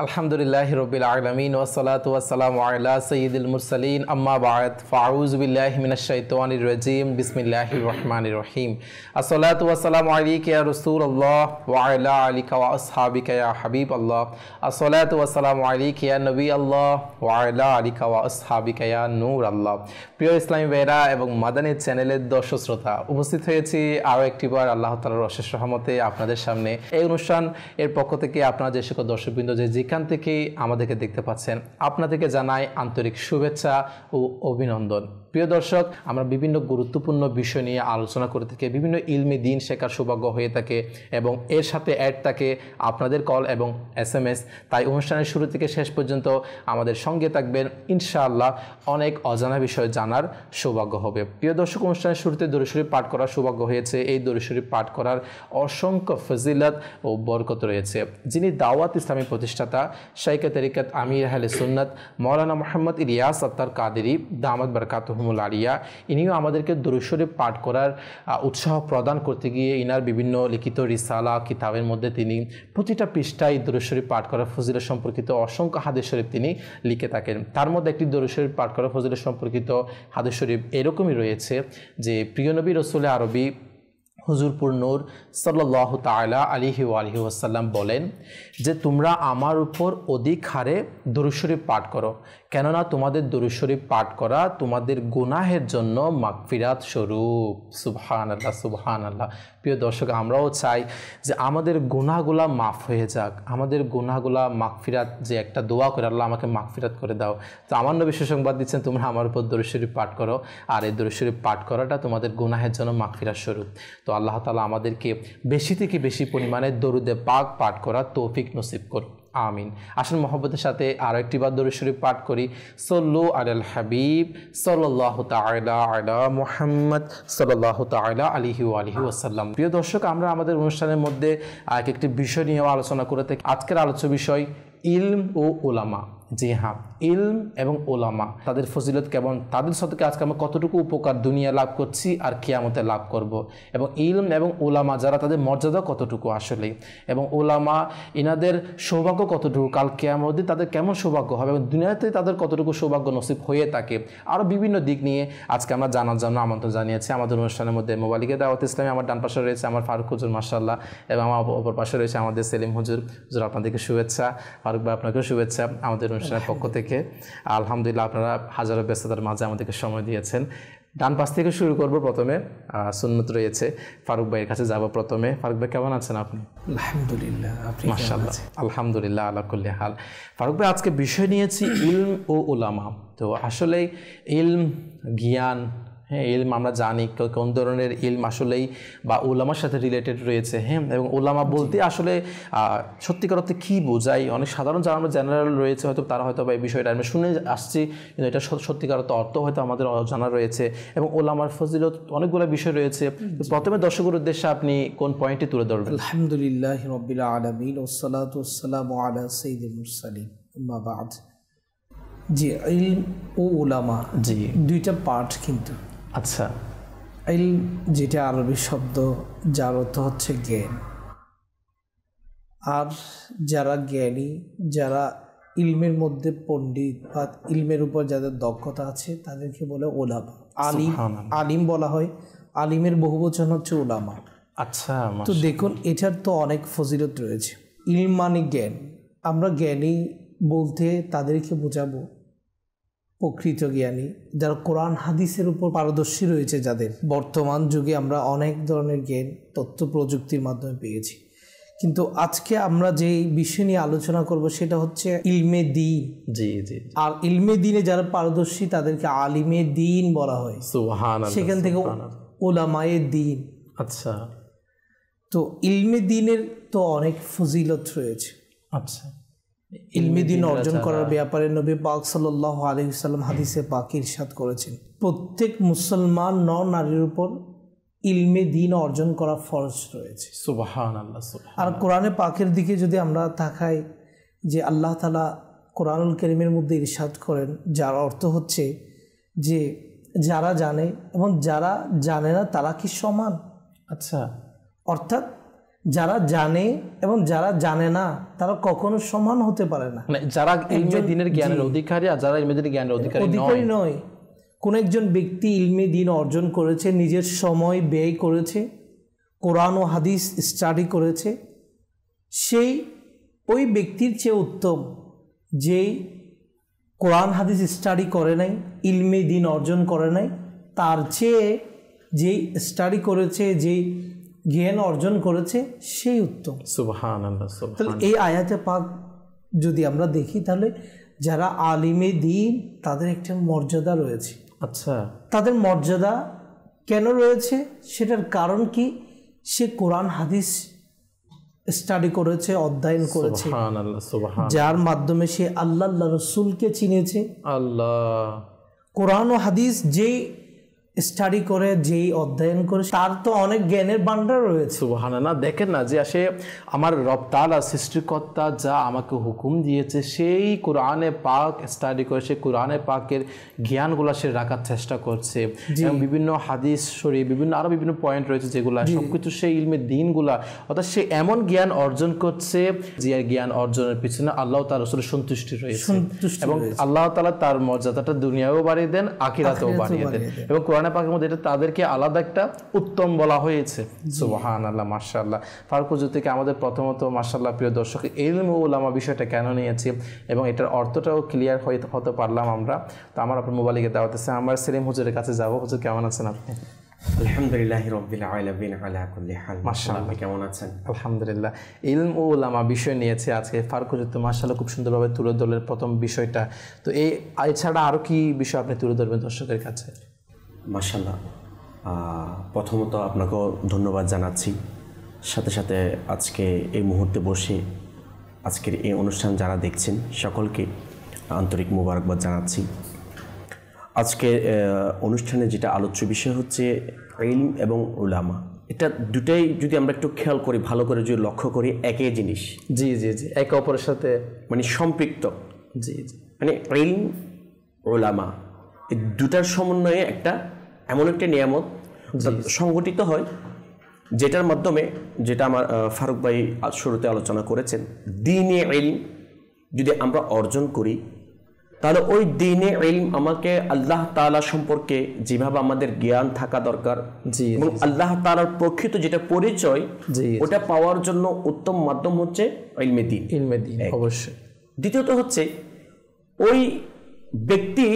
আলহামদুলিল্লাহি রাব্বিল আলামিন ওয়াসসালাতু ওয়াসসালামু আলা সাইয়্যিদিল মুরসালিন আম্মা বা'দ ফাউযু বিল্লাহি মিনাশ শাইতানির রাজীম বিসমিল্লাহির রহমানির রহিম আসসালাতু ওয়াসসালামু আলাইকা ইয়া রাসূলুল্লাহ ওয়া আলা আলিকা ওয়া আসহাবিকা ইয়া হাবিবাল্লাহ আসসালাতু ওয়াসসালামু আলাইকা ইয়া নবিয়াল্লাহ ওয়া আলা আলিকা ওয়া আসহাবিকা ইয়া নূরাল্লাহ। প্রিয় ইসলামী ভাইরা এবং মাদানী চ্যানেলের দর্শক শ্রোতা, উপস্থিত হয়েছি আরও একটিবার আল্লাহ তাআলার অশেষ রহমতে আপনাদের সামনে। এই অনুষ্ঠান এর পক্ষ থেকে আপনারা যে সকল দর্শকবৃন্দ যেখান থেকে আমাদেরকে দেখতে পাচ্ছেন, আপনাদেরকে জানাই আন্তরিক শুভেচ্ছা ও অভিনন্দন। প্রিয় দর্শক, আমরা বিভিন্ন গুরুত্বপূর্ণ বিষয় নিয়ে আলোচনা করে থাকি, বিভিন্ন ইলমি দিন শেখার সৌভাগ্য হয়ে থাকে এবং এর সাথে অ্যাড থাকে আপনাদের কল এবং SMS। তাই অনুষ্ঠানের শুরু থেকে শেষ পর্যন্ত আমাদের সঙ্গে থাকবেন, ইনশাআল্লাহ অনেক অজানা বিষয় জানার সৌভাগ্য হবে। প্রিয় দর্শক, অনুষ্ঠানের শুরুতে দরুদ শরীফ পাঠ করার সৌভাগ্য হয়েছে। এই দরুদ শরীফ পাঠ করার অসংখ্য ফজিলত ও বরকত রয়েছে। যিনি দাওয়াত ইসলামী প্রতিষ্ঠাতা শাইখে তরিকত আমির আহলে সুন্নাত মাওলানা মুহাম্মদ ইলিয়াস আত্তার কাদেরী দামাত বারাকাতুহুমুল আলিয়া, ইনিও আমাদেরকে দরুদ শরীফ পাঠ করার উৎসাহ প্রদান করতে গিয়ে ইনার বিভিন্ন লিখিত রিসালা কিতাবের মধ্যে তিনি প্রতিটা পৃষ্ঠায় দরুদ শরীফ পাঠ করার ফজিলত সম্পর্কিত অসংখ্য হাদিস শরীফ তিনি লিখে থাকেন। তার মধ্যে একটি দরুদ শরীফ পাঠ করার ফজিলত সম্পর্কিত হাদিস শরীফ এরকমই রয়েছে যে প্রিয় নবী রাসূল আরবি হুজুরপুর নূর সাল্লাল্লাহু তাআলা আলাইহি ওয়া আলিহি ওয়াসাল্লাম বলেন যে তোমরা আমার উপর অধিক হারে দরুদ শরীফ পাঠ করো, কেননা তোমাদের দরুদ শরীফ পাঠ করা তোমাদের গুনাহের জন্য মাগফিরাত স্বরূপ। সুবহানাল্লাহ, সুবহানাল্লাহ। প্রিয় দর্শক, আমরাও চাই যে আমাদের গুনাহগুলা মাফ হয়ে যাক, আমাদের গুনাহগুলা মাগফিরাত, যে একটা দোয়া করে আল্লাহ আমাকে মাগফিরাত করে দাও। তো আমার নবী সুসংবাদ দিচ্ছেন তোমরা আমার উপর দরুদ শরীফ পাঠ করো, আর এই দরুদ শরীফ পাঠ করাটা তোমাদের গুনাহের জন্য মাগফিরাত স্বরূপ। তো আল্লাহ তাআলা আমাদেরকে বেশি থেকে বেশি পরিমাণে দরুদে পাক পাঠ করার তৌফিক নসিব করুন, আমিন। আসুন মহব্বতের সাথে আরও একটি বার দরুদ শরীফ পাঠ করি। সল্লু আলাল হাবিব সাল্লাল্লাহু তাআলা আলা মুহাম্মদ সাল্লাল্লাহু তাআলা আলাইহি ওয়া আলিহি ওয়াসাল্লাম। প্রিয় দর্শক, আমরা আমাদের অনুষ্ঠানের মধ্যে একটি বিষয় নিয়ে আলোচনা করে থাকি। আজকের আলোচ্য বিষয় ইলম ও উলামা। জি হ্যাঁ, ইলম এবং ওলামা, তাদের ফজিলত কেমন, তাদের সাথে আজকে আমরা কতটুকু উপকার দুনিয়া লাভ করছি আর কিয়ামতে লাভ করব, এবং ইলম এবং ওলামা যারা, তাদের মর্যাদা কতটুকু আসলে, এবং ওলামা ইনাদের সৌভাগ্য কতটুকু, কাল কিয়ামতে তাদের কেমন সৌভাগ্য হবে এবং দুনিয়াতে তাদের কতটুকু সৌভাগ্য নসিব হয়ে থাকে, আরও বিভিন্ন দিক নিয়ে আজকে আমরা জানার জন্য আমন্ত্রণ জানিয়েছি আমাদের অনুষ্ঠানের মধ্যে। মোবালিকে দাওয়াত ইসলামী, আমার ডান পাশে রয়েছে আমার ফারুক হুজুর মাশাআল্লাহ, এবং আমার অপর পাশে রয়েছে আমাদের সেলিম হুজুর। হুজুর, আপনাদেরকে শুভেচ্ছা। ফারুক ভাই, আপনাকেও শুভেচ্ছা আমাদের অনুষ্ঠানের পক্ষ থেকে। আলহামদুলিল্লাহ, আপনারা হাজারো ব্যস্ততার মাঝে আমাদেরকে সময় দিয়েছেন। ডান পাশ থেকে শুরু করব। প্রথমে সুন্নত রয়েছে, ফারুক ভাইয়ের কাছে যাব প্রথমে। ফারুক ভাই, কেমন আছেন আপনি? আলহামদুলিল্লাহ, মাশাআল্লাহ, আলহামদুলিল্লাহ আলা কুল্লি হাল। ফারুক ভাই, আজকে বিষয় নিয়েছি ইলম ও উলামা। তো আসলেই ইলম, জ্ঞান, হ্যাঁ, ইলম আমরা জানি কোন ধরনের ইলম আসলেই বা উলামার সাথে রিলেটেড রয়েছে। হ্যাঁ, এবং উলামা বলতে আসলে সত্যিকার অর্থে কী বোঝাই, অনেক সাধারণ যারা আমরা জেনারেল রয়েছে হয়তো তারা হয়তো বা এই বিষয়টা আমরা শুনে আসছি, কিন্তু এটা সত্যিকার অর্থ হয়তো আমাদের জানা রয়েছে, এবং উলামার ফজিলত অনেকগুলো বিষয় রয়েছে। প্রথমে দর্শকের উদ্দেশ্যে আপনি কোন পয়েন্টটি তুলে ধরবেন? আলহামদুলিল্লাহি রাব্বিল আলামিন ওয়াসসালাতু ওয়াসসালামু আলা সাইয়্যিদিল মুরসালিন আম্মা বা'দ। জি, ইলম ও উলামা, জি, দুইটা পার্ট কিন্তু। আচ্ছা, ইলম যেটা আরবি শব্দ, যার অর্থ হচ্ছে জ্ঞান, আর যারা জ্ঞানী, যারা ইলমের মধ্যে পণ্ডিত বা ইলমের উপর যাদের দক্ষতা আছে তাদেরকে বলে ওলামা। আলিম বলা হয়, আলিমের বহুবচন হচ্ছে ওলামা। আচ্ছা, তো দেখুন, এটার তো অনেক ফজিলত রয়েছে। ইলম মানে জ্ঞান। আমরা জ্ঞানী বলতে তাদেরকে বোঝাবো প্রকৃত জ্ঞানী, যারা কোরআন হাদিসের উপর পারদর্শী রয়েছে, যাদের বর্তমান যুগে আমরা অনেক ধরনের জ্ঞান তথ্য প্রযুক্তির মাধ্যমে পেয়েছি। কিন্তু আজকে আমরা যে বিষয় নিয়ে আলোচনা করব সেটা হচ্ছে ইলমে দ্বীন। জি জি। আর ইলমে দ্বীনে যারা পারদর্শী তাদেরকে আলিমে দ্বীন বলা হয়। সুবহানাল্লাহ। সেখান থেকে উলামায়ে দ্বীন। আচ্ছা, তো ইলমে দ্বীনের তো অনেক ফজিলত রয়েছে। আচ্ছা, ইলমে দ্বীন অর্জন করার ব্যাপারে নবী পাক সাল্লাল্লাহু আলাইহি ওয়াসাল্লাম হাদিসে পাক ইরশাদ করেছেন, প্রত্যেক মুসলমান নর নারীর উপর ইলমে দ্বীন অর্জন করা ফরজ রয়েছে। সুবহানাল্লাহ। আর কোরআনে পাকের দিকে যদি আমরা তাকাই, যে আল্লাহ তাআলা কোরআনুল কারীমের মধ্যে ইরশাদ করেন, যার অর্থ হচ্ছে যে যারা জানে এবং যারা জানে না তারা কি সমান? আচ্ছা, অর্থাৎ যারা জানে এবং যারা জানে না তারা কখনো সমান হতে পারে না। মানে যারা ইলমে দ্বীনের জ্ঞানের অধিকারী আর যারা ইলমে দ্বীনের জ্ঞানের অধিকারী নয়। কোন একজন ব্যক্তি ইলমে দ্বীন অর্জন করেছে, নিজের সময় ব্যয় করেছে, কোরআন ও হাদিস স্টাডি করেছে, সেই ওই ব্যক্তির চেয়ে উত্তম যেই কোরআন হাদিস স্টাডি করে নাই, ইলমে দ্বীন অর্জন করে নাই, তার চেয়ে যেই স্টাডি করেছে, যেই জ্ঞান অর্জন করেছে সেই উত্তম। সুবহানাল্লাহ। তাহলে এই আয়াতে পাক যদি আমরা দেখি তাহলে যারা আলিমে দ্বীন তাদের একটা মর্যাদা রয়েছে। আচ্ছা, তাদের মর্যাদা কেন রয়েছে সেটার কারণ কি? সে কোরআন হাদিস স্টাডি করেছে, অধ্যয়ন করেছে, সুবহানাল্লাহ সুবহানাল্লাহ, যার মাধ্যমে সে আল্লাহ রসুলকে চিনেছে। আল্লাহ, কোরআন ও হাদিস যেই স্টাডি করে, যেই অধ্যয়ন করে, তার তো অনেক জ্ঞানের ভান্ডার রয়েছে। সুবহানাল্লাহ। দেখেন না যে আসে আমার রব তাআলা সৃষ্টিকর্তা যা আমাকে হুকুম দিয়েছে সেই কোরআনে পাক স্টাডি করে, সেই কোরআনে পাকের জ্ঞানগুলো সে রাখার চেষ্টা করছে, এবং বিভিন্ন হাদিস শরীফ বিভিন্ন আরো বিভিন্ন পয়েন্ট রয়েছে যেগুলো সবকিছু সেই ইলমে দ্বীনগুলা, অর্থাৎ সে এমন জ্ঞান অর্জন করছে যে জ্ঞান অর্জনের পিছনে আল্লাহ তার রাসূলের সন্তুষ্টি রয়েছে, এবং আল্লাহ তাআলা তার মর্যাদাটা দুনিয়ায়ও বাড়িয়ে দেন, আখিরাতেও বাড়িয়ে দেন, এবং কোরআনে পাকের মধ্যে এটা তাদেরকে আলাদা একটা উত্তম বলা হয়েছে। সুবহানাল্লাহ, মাশাআল্লাহ। ফারুক হুজুর থেকে আমাদের প্রথমত মাশাআল্লাহ প্রিয় দর্শক ইলম ও উলামা বিষয়টা কেন নিয়েছি এবং এটার অর্থটাও ক্লিয়ার হতে পারলাম আমরা। তো আমার আপনার মোবাইলে দাওয়াত আছে, আমার সেলিম হুজুরের কাছে যাব। হুজুর কেমন আছেন আপনি? আলহামদুলিল্লাহি রাব্বিল আলামিন আলা কুল্লি হাল। মাশাআল্লাহ, আপনি কেমন আছেন? আলহামদুলিল্লাহ। ইলম ও উলামা বিষয় নিয়েছে আজকে ফারুক হুজুর, তো মাশাআল্লাহ খুব সুন্দরভাবে তুলে ধরলেন প্রথম বিষয়টা। তো এই এছাড়া আরো কি বিষয় আপনি তুলে ধরবেন দর্শকের কাছে? মাশাআল্লাহ, প্রথমত আপনাকেও ধন্যবাদ জানাচ্ছি, সাথে সাথে আজকে এই মুহূর্তে বসে আজকের এই অনুষ্ঠান যারা দেখছেন সকলকে আন্তরিক মোবারকবাদ জানাচ্ছি। আজকে অনুষ্ঠানে যেটা আলোচ্য বিষয় হচ্ছে ইলম এবং উলামা। এটা দুটাই যদি আমরা একটু খেয়াল করি, ভালো করে যদি লক্ষ্য করি, একই জিনিস। জি জি জি, একে অপরের সাথে মানে সম্পৃক্ত। জি জি, মানে ইলম উলামা এই দুটার সমন্বয়ে একটা এমন একটা নিয়ামত সংগঠিত হয়, যেটার মাধ্যমে, যেটা আমার ফারুক ভাই শুরুতে আলোচনা করেছেন, দ্বীনে ইলম যদি আমরা অর্জন করি তাহলে ওই দ্বীনে ইলম আমাকে আল্লাহ তাআলা সম্পর্কে যেভাবে আমাদের জ্ঞান থাকা দরকার, এবং আল্লাহ তাআলার প্রকৃত যেটা পরিচয় ওটা পাওয়ার জন্য উত্তম মাধ্যম হচ্ছে ইলমে দ্বীন। ইলমে দ্বীন অবশ্যই। দ্বিতীয়ত হচ্ছে ওই ব্যক্তি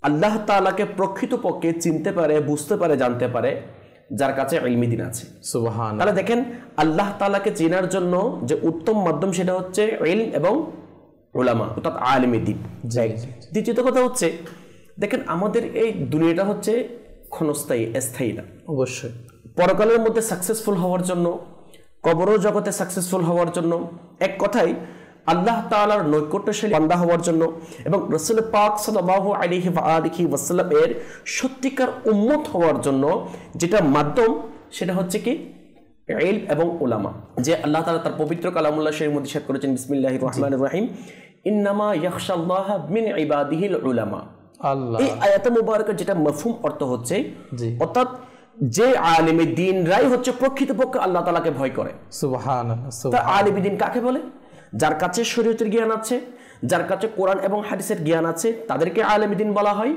আল্লাহ তাআলাকে প্রকৃতপক্ষে চিনতে পারে, বুঝতে পারে, জানতে পারে যার কাছে ইলমে দ্বীন আছে। সুবহানাল্লাহ। তাহলে দেখেন আল্লাহ তাআলাকে চেনার জন্য যে উত্তম মাধ্যম সেটা হচ্ছে ইলম এবং উলামা, অর্থাৎ আলিমে দ্বীন। দ্বিতীয়ত কথা হচ্ছে দেখেন আমাদের এই দুনিয়াটা হচ্ছে ক্ষণস্থায়ী, স্থায়ী না। অবশ্যই পরকালের মধ্যে সাকসেসফুল হওয়ার জন্য, কবর জগতে সাকসেসফুল হওয়ার জন্য, এক কথায় আল্লাহ তাআলার নৈকট্যশীল বান্দা হওয়ার জন্য, এবং রাসূল পাক সাল্লাল্লাহু আলাইহি ওয়া আলিহি ওয়াসাল্লাম এর সত্যিকার উম্মত হওয়ার জন্য যেটা মাধ্যম সেটা হচ্ছে কি ইলম এবং উলামা। যে আল্লাহ তাআলা তার পবিত্র কালামুল্লাহ শরীফের মধ্যে ইরশাদ করেছেন, বিসমিল্লাহির রহমানির রহিম, ইন্নামা ইয়াখশাল্লাহা মিন ইবাদিহিল উলামা। আল্লাহ, এই আয়াতে মুবারাকার যেটা মাফহুম অর্থ হচ্ছে, অর্থাৎ যে আলিমে দ্বীনরাই হচ্ছে প্রকৃতপক্ষে আল্লাহ তাআলাকে ভয় করে। সুবহানাল্লাহ। তা আলিমে দ্বীন কাকে বলে? যার কাছে শরীয়তের জ্ঞান আছে, যার কাছে কোরআন এবং হাদিসের জ্ঞান আছে, তাদেরকে আলিমে দ্বীন বলা হয়।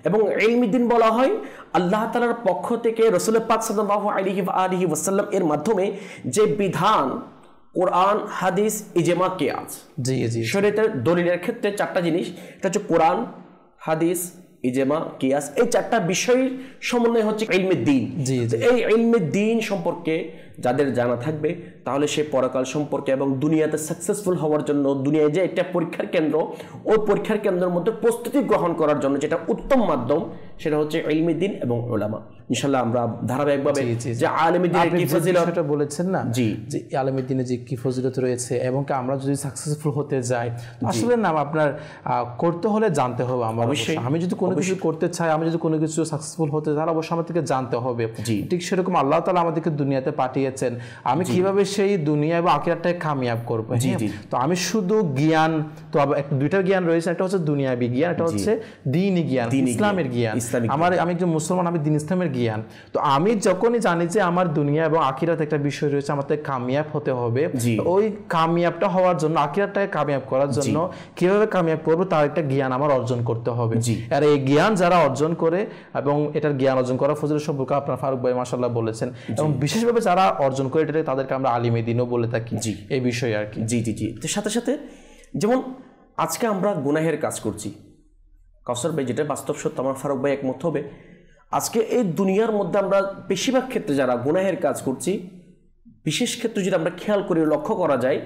এবং ইলমে দ্বীন বলা হয় আল্লাহ তাআলার পক্ষ থেকে রাসূল পাক সাল্লাল্লাহু আলাইহি ওয়া আলিহি ওয়াসাল্লাম এর মাধ্যমে যে বিধান, কোরআন, হাদিস, ইজমা, কিয়াস, জি জি, শরীয়তের দলিলের ক্ষেত্রে চারটা জিনিস, এটা হচ্ছে কোরআন, হাদিস, ইজমা, কিয়াস, এই চারটা বিষয়ের সমন্বয় হচ্ছে ইলমে দ্বীন। এই ইলমে দ্বীন সম্পর্কে যাদের জানা থাকবে তাহলে সে পরকাল সম্পর্কে এবং দুনিয়াতে সাকসেসফুল হওয়ার জন্য, দুনিয়ায় যে একটা পরীক্ষার কেন্দ্র, ওই পরীক্ষার কেন্দ্রের মধ্যে প্রস্তুতি গ্রহণ করার জন্য যেটা উত্তম মাধ্যম সেটা হচ্ছে ইলমে দ্বীন এবং উলামা। ইনশাআল্লাহ আমরা ধারাবাহিকভাবে যে আলিমে দ্বীনের কি ফজিলত সেটা বলেছেন না, জি, যে আলিমে দ্বীনে যে কি ফজিলত রয়েছে, এবং আমরা যদি সাকসেসফুল হতে যাই আসলে না আপনার করতে হলে জানতে হবে। আমরা অবশ্যই, আমি যদি কোনো কিছু করতে চাই, আমি যদি কোনো কিছু সাকসেসফুল হতে চাই, তাহলে অবশ্যই আমাদেরকে জানতে হবে। ঠিক সেরকম আল্লাহ তাআলা আমাদেরকে দুনিয়াতে পাঠিয়ে দিয়েছেন, আমি কিভাবে সেই দুনিয়া এবং আখিরাতটাকে কামিয়াব করবো। তো আমি শুধু জ্ঞান, তো দুইটা জ্ঞান রয়েছে, একটা হচ্ছে দুনিয়াবি জ্ঞান, একটা হচ্ছে দ্বীনি জ্ঞান, ইসলামের জ্ঞান। আমি একজন মুসলমান, আমি দ্বীন ইসলামের জ্ঞান। তো আমি যখনই জানি যে আমার দুনিয়া এবং আখিরাত একটা বিষয় রয়েছে, আমাদের কামিয়াব হতে হবে, ওই কামিয়াবটা হওয়ার জন্য, আখিরাতটাকে কামিয়াব করার জন্য কিভাবে কামিয়াব করবো তার একটা জ্ঞান আমার অর্জন করতে হবে। আর এই জ্ঞান যারা অর্জন করে, এবং এটার জ্ঞান অর্জন করা ফজিলত সম্পর্কে আপনার ফারুক ভাই মাশাআল্লাহ বলেছেন, এবং বিশেষভাবে যারা অর্জন করে এটাকে তাদেরকে আমরা আলিমে দ্বীনও বলে থাকি এই বিষয়ে আর কি। তো সাথে সাথে যেমন আজকে আমরা গুনাহের কাজ করছি, কাউসার ভাই যেটা বাস্তব সত্য, আমার ফারুক ভাই একমত হবে, আজকে এই দুনিয়ার মধ্যে আমরা বেশিরভাগ ক্ষেত্রে যারা গুনাহের কাজ করছি, বিশেষ ক্ষেত্রে যদি আমরা খেয়াল করি, লক্ষ্য করা যায়,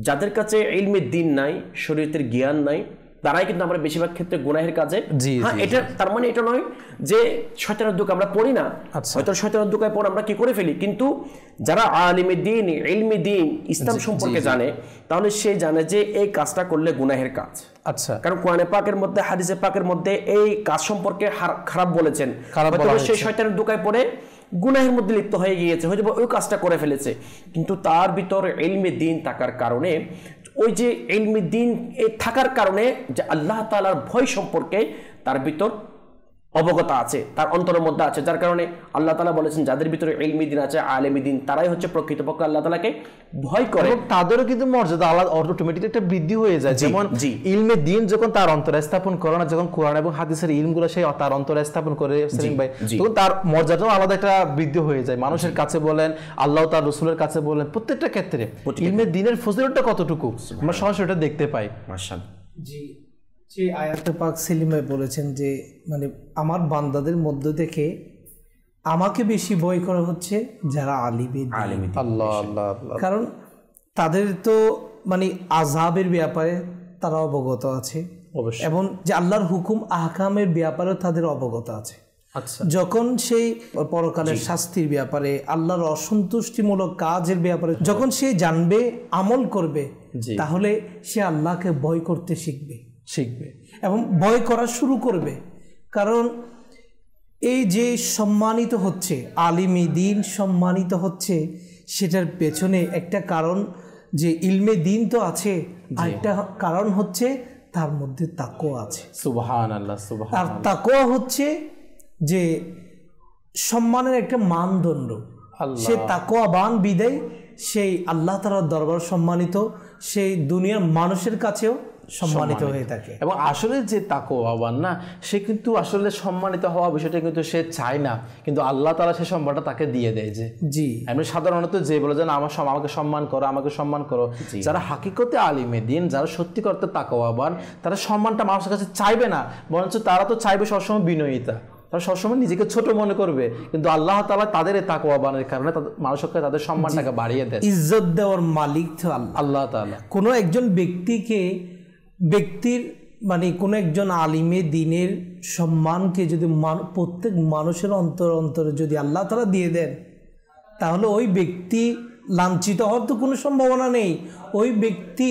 যাদের কাছে ইলমে দ্বীন নাই, শরীয়তের জ্ঞান নাই, তারাই কিন্তু আমরা বেশিরভাগ ক্ষেত্রে গুনাহের কাজে। হ্যাঁ, এটা তার মানে এটা নয় যে শয়তানের দোকায় আমরা পড়ি না, হয়তো শয়তানের দোকায় পড়ে আমরা কি করে ফেলি, কিন্তু যারা আলিমে দ্বীন, ইলমে দ্বীন, ইসলাম সম্পর্কে জানে, তাহলে সে জানে যে এই কাজটা করলে গুনাহের কাজ। আচ্ছা, কারণ কোরআনে পাকের মধ্যে, হাদিসে পাকের মধ্যে এই কাজ সম্পর্কে খারাপ বলেছেন, সেই শয়তানের দোকায় পড়ে গুনাহের মধ্যে লিপ্ত হয়ে গিয়েছে, হয়তো ওই কাজটা করে ফেলেছে, কিন্তু তার ভিতর ইলমে দ্বীন থাকার কারণে, ওই যে ইলমে দ্বীন থাকার কারণে যে আল্লাহ তাআলার ভয় সম্পর্কে তার ভিতর অবগত আছে, তার অন্তরের মধ্যে আছে, যার কারণে আল্লাহ তাআলা বলেছেন যাদের ভিতরে ইলমে দ্বীন আছে, আলেমে দ্বীন, তারাই হচ্ছে প্রকৃতপক্ষে আল্লাহ তাআলাকে ভয় করে, এবং তাদেরও কিন্তু মর্যাদা আল্লাহ অটোমেটিক একটা বৃদ্ধি হয়ে যায়। যেমন ইলমে দ্বীন যখন তার অন্তরে স্থাপন করে না, যখন কোরআন এবং হাদিসের ইলমগুলো সেই তার অন্তরে স্থাপন করে সেলিম ভাই, তখন তার মর্যাদাও আলাদা একটা বৃদ্ধি হয়ে যায়। মানুষের কাছে বলেন, আল্লাহ তার রাসূলের কাছে বলেন, প্রত্যেকটা ক্ষেত্রে ইলমে দ্বীনের ফজিলতটা কতটুকু আমরা সরাসরি এটা দেখতে পাই। মাশাআল্লাহ। যে আয়াতে পাক সেলিম ভাই বলেছেন যে মানে আমার বান্দাদের মধ্য থেকে আমাকে বেশি ভয় করা হচ্ছে যারা আলিমে দ্বীন। আল্লাহ আল্লাহ, কারণ তাদের তো মানে আযাবের ব্যাপারে তারা অবগত আছে, এবং যে আল্লাহর হুকুম আহকামের ব্যাপারেও তাদের অবগত আছে। আচ্ছা, যখন সেই পরকালের শাস্তির ব্যাপারে, আল্লাহর অসন্তুষ্টিমূলক কাজের ব্যাপারে যখন সে জানবে, আমল করবে, তাহলে সে আল্লাহকে ভয় করতে শিখবে এবং ভয় করা শুরু করবে। কারণ এই যে সম্মানিত হচ্ছে, আলিমে দ্বীন সম্মানিত হচ্ছে, সেটার পেছনে একটা কারণ যে ইলমে দ্বীন তো আছে, আরেকটা কারণ হচ্ছে তার মধ্যে তাকওয়া আছে। সুবহানাল্লাহ, সুবহানাল্লাহ। আর তাকওয়া হচ্ছে যে সম্মানের একটা মানদণ্ড। সে তাকওয়াবান বিদায় সেই আল্লাহ তাআলার দরবার সম্মানিত, সেই দুনিয়ার মানুষের কাছেও সম্মানিত হয়ে থাকে। এবং আসলে যে তাকওয়াবান না, সে কিন্তু আসলে সম্মানিত হওয়া বিষয়টা কিন্তু সে চায় না, কিন্তু আল্লাহ তাআলা সেই সম্মানটা তাকে দিয়ে দেয়। যে আমি সাধারণত যে বলে যে আমাকে সম্মান করো, আমাকে সম্মান করো, যারা হাকিকতে আলিমে দ্বীন, যারা সত্যি করতে তাকওয়াবান, তারা সম্মানটা মানুষের কাছে চাইবে না, বরঞ্চ তারা তো চাইবে সবসময় বিনয়িতা, তারা সবসময় নিজেকে ছোট মনে করবে, কিন্তু আল্লাহ তাআলা তাদের এই তাকওয়াবানের কারণে মানুষকে তাদের সম্মানটাকে বাড়িয়ে দেয়। ইজ্জত দেওয়ার মালিক তো আল্লাহ তাআলা। কোনো একজন ব্যক্তির মানে কোনো একজন আলিমে দ্বীনের সম্মানকে যদি প্রত্যেক মানুষের অন্তরে যদি আল্লাহ তাআলা দিয়ে দেন, তাহলে ওই ব্যক্তি লাঞ্ছিত হওয়ার তো কোনো সম্ভাবনা নেই, ওই ব্যক্তি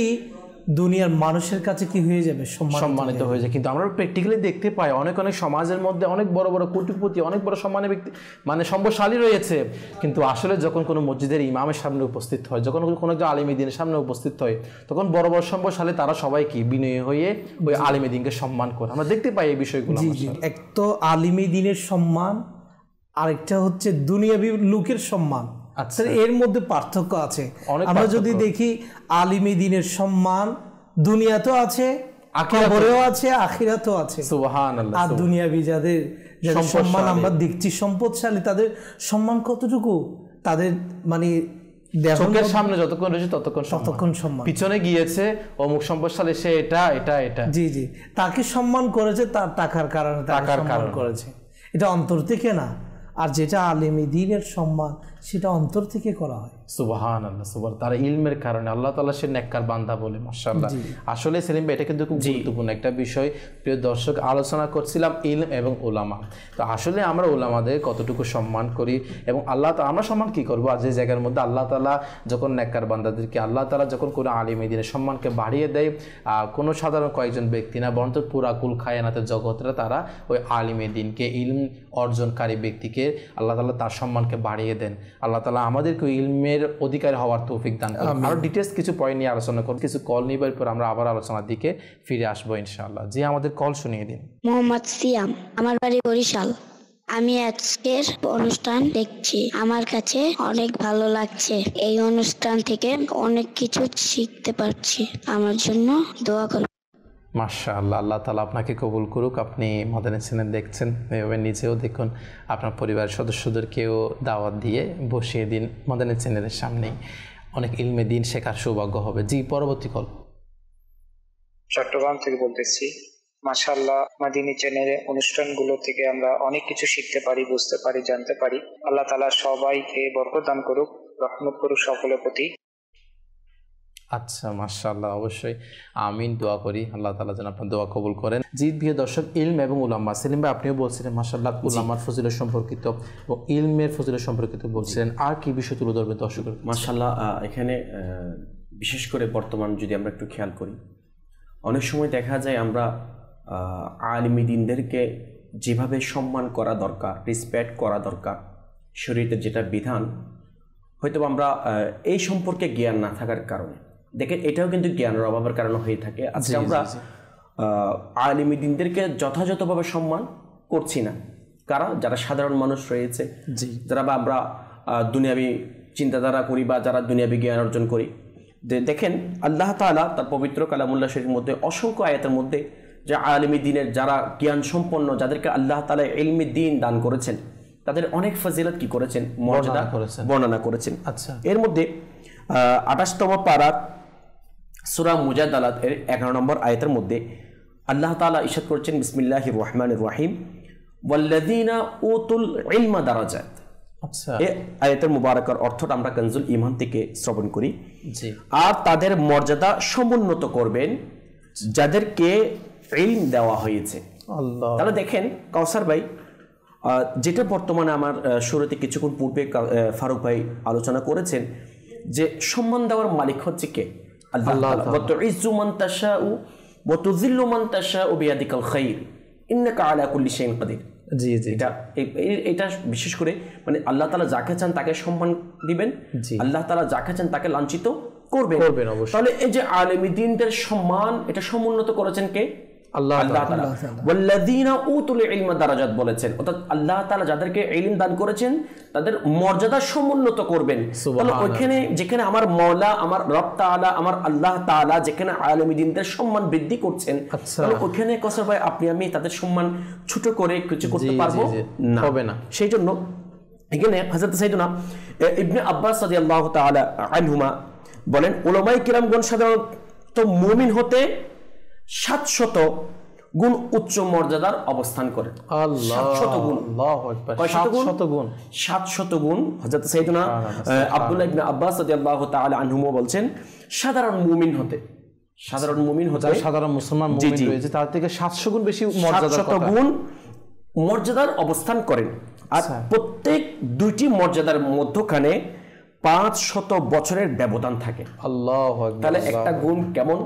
দুনিয়ার মানুষের কাছে কি হয়ে যাবে, সম্মানিত হয়ে যায়। কিন্তু আমরা প্র্যাকটিক্যালি দেখতে পাই অনেক সমাজের মধ্যে অনেক বড় বড় কোটিপতি, অনেক বড় সম্মানের ব্যক্তি, মানে সম্পদশালী রয়েছে, কিন্তু আসলে যখন কোনো মসজিদের ইমামের সামনে উপস্থিত হয়, যখন কোনো একজন আলিমে দ্বীনের সামনে উপস্থিত হয়, তখন বড় বড় সম্পদশালী তারা সবাই কি বিনয়ী হয়ে ওই আলিমে দ্বীনকে সম্মান করে। আমরা দেখতে পাই এই বিষয়গুলো। এক তো আলিমে দ্বীনের সম্মান, আরেকটা হচ্ছে দুনিয়াবি লোকের সম্মান। আচ্ছা, এর মধ্যে পার্থক্য আছে। আমরা যদি দেখি আলিমে দ্বীনের সম্মান দুনিয়াতেও আছে, কবরেও আছে, আখিরাতেও আছে। সুবহানাল্লাহ। আর দুনিয়াবি যাদের সম্মান আমরা দেখছি সম্পদশালী, তাদের সম্মান কতটুকু, তাদের মানে চোখের সামনে যতক্ষণ রয়েছে ততক্ষণ সম্মান, পিছনে গিয়েছে অমুক সম্পদশালী, সে এটা তাকে সম্মান করেছে তার টাকার কারণে, করেছে, এটা অন্তর থেকে না। আর যেটা আলিমে দ্বীনের সম্মান, সেটা অন্তর থেকে করা হয়। সুবহানাল্লাহ, সুবহানাল্লাহ। তার ইলমের কারণে আল্লাহ তাআলা সে নেককার বান্দা বলে। মাশাআল্লাহ। আসলে সেলিম ভাই, এটা কিন্তু খুব গুরুত্বপূর্ণ একটা বিষয়। প্রিয় দর্শক, আলোচনা করছিলাম ইলম এবং উলামা। তো আসলে আমরা উলামাদের কতটুকু সম্মান করি, এবং আমরা সম্মান কি করবো, আর যে জায়গার মধ্যে আল্লাহ তাআলা যখন নেককার বান্দাদেরকে, আল্লাহ তাআলা যখন কোনো আলিমে দ্বীনের সম্মানকে বাড়িয়ে দেয়, কোনো সাধারণ কয়েকজন ব্যক্তি না, বরঞ্চ পুরা কুল কায়নাতের জগৎরা তারা ওই আলিমে দ্বীনকে, ইলম অর্জনকারী ব্যক্তিকে আল্লাহ তাআলা তার সম্মানকে বাড়িয়ে দেন। আল্লাহ তাআলা আমাদেরকে ইলমের অধিকারী হওয়ার তৌফিক দান করুন। আরও ডিটেলস কিছু পয়েন্ট নিয়ে আলোচনা করুন, কিছু কল নিবার পর আমরা আবার আলোচনার দিকে ফিরে আসবো ইনশাআল্লাহ। জি, আমাদের কল শুনিয়ে দিন। মোহাম্মদ সিয়াম, আমার বাড়ি বরিশাল। আমি আজকের অনুষ্ঠান দেখছি, আমার কাছে অনেক ভালো লাগছে। এই অনুষ্ঠান থেকে অনেক কিছু শিখতে পারছি। আমার জন্য দোয়া করুন। মাশাআল্লাহ, আল্লাহ তাআলা আপনাকে কবুল করুক। আপনি মাদানী চ্যানেল দেখছেন, এভাবে নিজেও দেখুন, আপনার পরিবারের সদস্যদেরকেও দাওয়াত দিয়ে বসিয়ে দিন মাদানী চ্যানেলের সামনেই। অনেক ইলমে দিন শেখার সৌভাগ্য হবে। জি, পরবর্তী কল। চট্টগ্রাম থেকে বলতেছি। মাশাআল্লাহ, মাদিনী চ্যানেলের অনুষ্ঠানগুলো থেকে আমরা অনেক কিছু শিখতে পারি, বুঝতে পারি, জানতে পারি। আল্লাহ তাআলা সবাইকে বরকত দান করুক, রহমত করুক সকলের প্রতি। আচ্ছা, মাশাআল্লাহ, অবশ্যই আমিন, দোয়া করি আল্লাহ তাআলা যেন আপনার দোয়া কবুল করেন। জি প্রিয় দর্শক, ইলম এবং উলামা, সেলিম ভাই আপনিও বলছিলেন মাশাআল্লাহ উলামার ফজিলত সম্পর্কিত এবং ইলমের ফজিলত সম্পর্কিত বলছিলেন, আর কি বিষয় তুলে ধরবেন দর্শকের? মাশাআল্লাহ, এখানে বিশেষ করে বর্তমান যদি আমরা একটু খেয়াল করি, অনেক সময় দেখা যায় আমরা আলিম দ্বীনদেরকে যেভাবে সম্মান করা দরকার, রেসপেক্ট করা দরকার, শরীয়তের যেটা বিধান, হয়তো আমরা এই সম্পর্কে জ্ঞান না থাকার কারণে, দেখেন এটাও কিন্তু জ্ঞানের অভাবের কারণে হয়ে থাকে। আজকে আমরা আলিম দ্বীনদেরকে যথাযথভাবে সম্মান করছি না। কারা? যারা সাধারণ মানুষ রয়েছে, যারা বা আমরা দুনিয়াবি চিন্তাধারা করি বা যারা দুনিয়াবি জ্ঞান অর্জন করি। দেখেন আল্লাহ তাআলা তার পবিত্র কালামুল্লাহ শরীফের মধ্যে অসংখ্য আয়াতের মধ্যে যে আলিমি দ্বীনের যারা জ্ঞান সম্পন্ন, যাদেরকে আল্লাহ তাআলা ইলমি দ্বীন দান করেছেন, তাদের অনেক ফজিলত কি করেছেন, মর্যাদা বর্ণনা করেছেন। আচ্ছা, এর মধ্যে 28তম পারা সূরা মুজাদালাত এর 11 নম্বর আয়াতের মধ্যে আল্লাহ তাআলা ইরশাদ করেছেন, বিসমিল্লাহির রহমানির রহিম, ওয়াল্লাযীনা উতুল ইলমা দারাজাত। আচ্ছা, এই আয়াতের মুবারাকার অর্থটা আমরা কানজুল ঈমান থেকে শ্রবণ করি। জি, আর তাদের মর্যাদা সমুন্নত করবেন যাদেরকে ইলম দেওয়া হয়েছে। আল্লাহ। তাহলে দেখেন কাউসার ভাই, যেটা বর্তমানে আমার শুরুতে কিছুক্ষণ পূর্বে ফারুক ভাই আলোচনা করেছেন, যে সম্মান দেওয়ার মালিক হচ্ছে কে? আল্লাহ। ওয়া তুইজ্জু মান তাশাউ ওয়া তুযিল্লু মান তাশাউ বিয়াদিকাল খায়র ইন্নাকা আলা কুল্লি শাইইন কাদির। জি জি, এটা বিশেষ করে মানে আল্লাহ তাআলা যাকে চান তাকে সম্মান দিবেন, আল্লাহ তাআলা যাকে চান তাকে লাঞ্ছিত করবেন। তাহলে এই যে আলিমি দ্বীনদের সম্মান, এটা সমুন্নত করেছেন কে? আল্লাহ তাআলা। ওয়াল্লাযীনা উতুল ইলমা দারাজাত বলেছেন, অর্থাৎ আল্লাহ তাআলা যাদেরকে ইলম দান করেছেন তাদের মর্যাদা সমুন্নত করবেন। তাহলে ওইখানে যেখানে আমার মাওলা, আমার রব তাআলা, আমার আল্লাহ তাআলা যেখানে আলিমি দ্বীনদের সম্মান বৃদ্ধি করছেন, তাহলে ওইখানে কসর ভাই আপনি আমি তাদের সম্মান ছোট করে কিছু করতে পারবো না, হবে না। সেই জন্য এখানে হযরত সাইয়েদনা ইবনে আব্বাস রাদিয়াল্লাহু তাআলা আনহুমা বলেন, উলামায়ে কিরামগণ সাধারণত মুমিন হতে 700 গুণ উচ্চ মর্যাদার অবস্থান করেন। 700 গুণ। আল্লাহু আকবার। 700 গুণ। 700 গুণ। হযরত সাইয়েদনা আব্দুল্লাহ ইবনে আব্বাস রাদিয়াল্লাহু তাআলা আনহুমা বলছেন, সাধারণ মুমিন হতে, সাধারণ মুমিন হতে, সাধারণ মুসলমান মুমিন রয়েছে তার থেকে 700 গুণ বেশি মর্যাদার, 700 গুণ মর্যাদার অবস্থান করেন। আর প্রত্যেক দুইটি মর্যাদার মধ্যখানে 500 বছরের ব্যবধান থাকে। আল্লাহু আকবার। তাহলে একটা গুণ কেমন,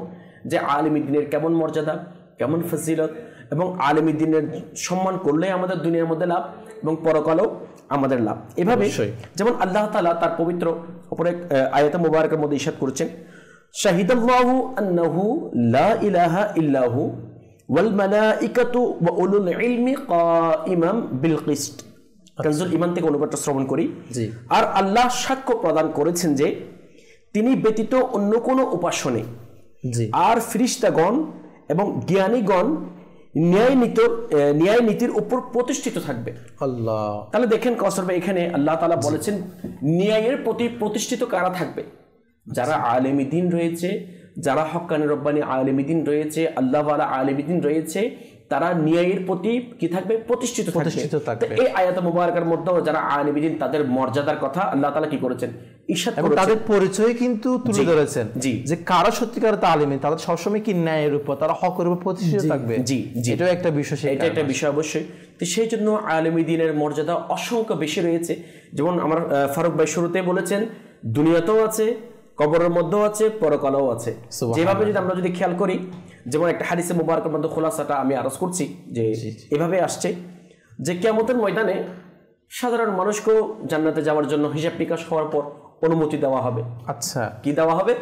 যে আলিমি দ্বীনের কেমন মর্যাদা, কেমন ফজিলত, এবং আলিমি দ্বীনের সম্মান করলে আমাদের দুনিয়ার মধ্যে লাভ এবং পরকালেও আমাদের লাভ। এভাবে যেমন আল্লাহ তাআলা তার পবিত্র অপর এক আয়াতে মুবারাকার মধ্যে ইরশাদ করেছেন, শাহিদাল্লাহু আন্নাহু লা ইলাহা ইল্লাহু ওয়াল মালাইকাতু ওয়া উলুল ইলমি কাইমাম বিল কিসত। কানজুল ঈমান থেকে অনুবাদটা শ্রবণ করি। আর আল্লাহ সাক্ষ্য প্রদান করেছেন যে তিনি ব্যতীত অন্য কোনো উপাস্য নেই, আর ফেরেশতাগণ এবং জ্ঞানীগণ ন্যায় নীতির উপর প্রতিষ্ঠিত থাকবে। আল্লাহ। তাহলে দেখেন কাউসার ভাই, এখানে আল্লাহ তাআলা বলেছেন ন্যায়ের প্রতি প্রতিষ্ঠিত কারা থাকবে? যারা আলেমি দ্বীন রয়েছে, যারা হক্কানি রব্বানি আলেমি দ্বীন রয়েছে, আল্লাহ ওয়ালা আলেমি দ্বীন রয়েছে, তারা ন্যায়ের প্রতি কি থাকবে? প্রতিষ্ঠিত থাকবে। এই আয়াত মুবারাকার মধ্যে যারা আলেমি দ্বীন, তাদের মর্যাদার কথা আল্লাহ তাআলা কি করেছেন? ঈর্ষাদ করেছেন, তাদের পরিচয় কিন্তু তুলে ধরেছেন যে কারা সত্যিকার আলেমি, তারা সবসময় কি ন্যায়ের উপর, তারা হকের উপর প্রতিষ্ঠিত থাকবে। এটাও একটা বিষয়, এটা একটা বিষয় অবশ্যই। তো সেই জন্য আলেমি দ্বীনের মর্যাদা অসংখ্য বেশি রয়েছে। যেমন আমার ফারুক ভাই শুরুতে বলেছেন, দুনিয়াতেও আছে, কবরের মধ্যেও আছে, পরকালেও আছে। যেভাবে যদি আমরা যদি খেয়াল করি, যেমন একটা হাদিসে মুবারকের মধ্যে খোলাসাটা আমি আরজ করছি যে এভাবে আসছে যে কিয়ামতের ময়দানে সাধারণ মানুষকেও জান্নাতে যাওয়ার জন্য হিসাব নিকাশ হওয়ার পর অনুমতি দেওয়া হবে। আচ্ছা, কি দেওয়া হবে?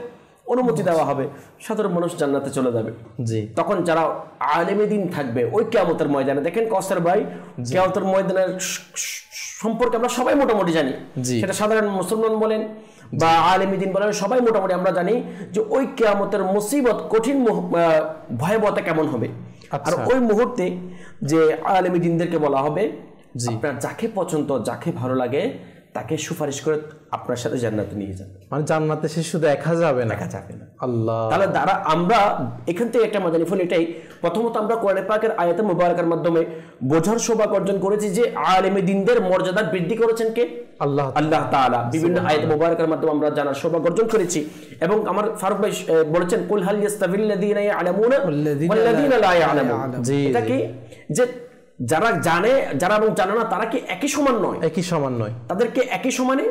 অনুমতি দেওয়া হবে, সাধারণ মানুষ জান্নাতে চলে যাবে। জি, তখন যারা আলেমে দিন থাকবে ওই কিয়ামতের ময়দানে, দেখেন কওসার ভাই, কিয়ামতের ময়দানের সম্পর্কে আমরা সবাই মোটামুটি জানি, সেটা সাধারণ মুসলমান বলেন বা আলেমে দিন বলেন, সবাই মোটামুটি আমরা জানি যে ওই কিয়ামতের মুসিবত, কঠিন ভয়াবহতা কেমন হবে। আর ওই মুহূর্তে যে আলেমে দিনদেরকে বলা হবে, আপনার যাকে পছন্দ, যাকে ভালো লাগে তাকে সুপারিশ করে আপনার সাথে জান্নাতে নিয়ে যাবে। মানে জান্নাতে সে শুধু দেখা যাবে না, আল্লাহ। তাহলে দ্বারা আমরা এখান থেকে একটা মাদানী ফল এটাই, প্রথমত আমরা কোরআন পাকের আয়াতে মুবারাকার মাধ্যমে বোঝার সৌভাগ্য অর্জন করেছি যে আলেমে দ্বীনদের মর্যাদা বৃদ্ধি করেছেন কে? আল্লাহ তাআলা। বিভিন্ন আয়াতে মুবারাকার মাধ্যমে আমরা জানার সৌভাগ্য অর্জন করেছি। এবং আমার ফারুক ভাই বলেছেন, কুল হাল ইয়াস্তাবিল্লাযীনা ইয়ালামুনা ওয়াল্লাযীনা লা ইয়ালামুন। এটা কি যে যারা জানে, যারা এবং জানে না, তারা কি একই সমান নয়? একই সমান নয়। তাদেরকে একই সমানে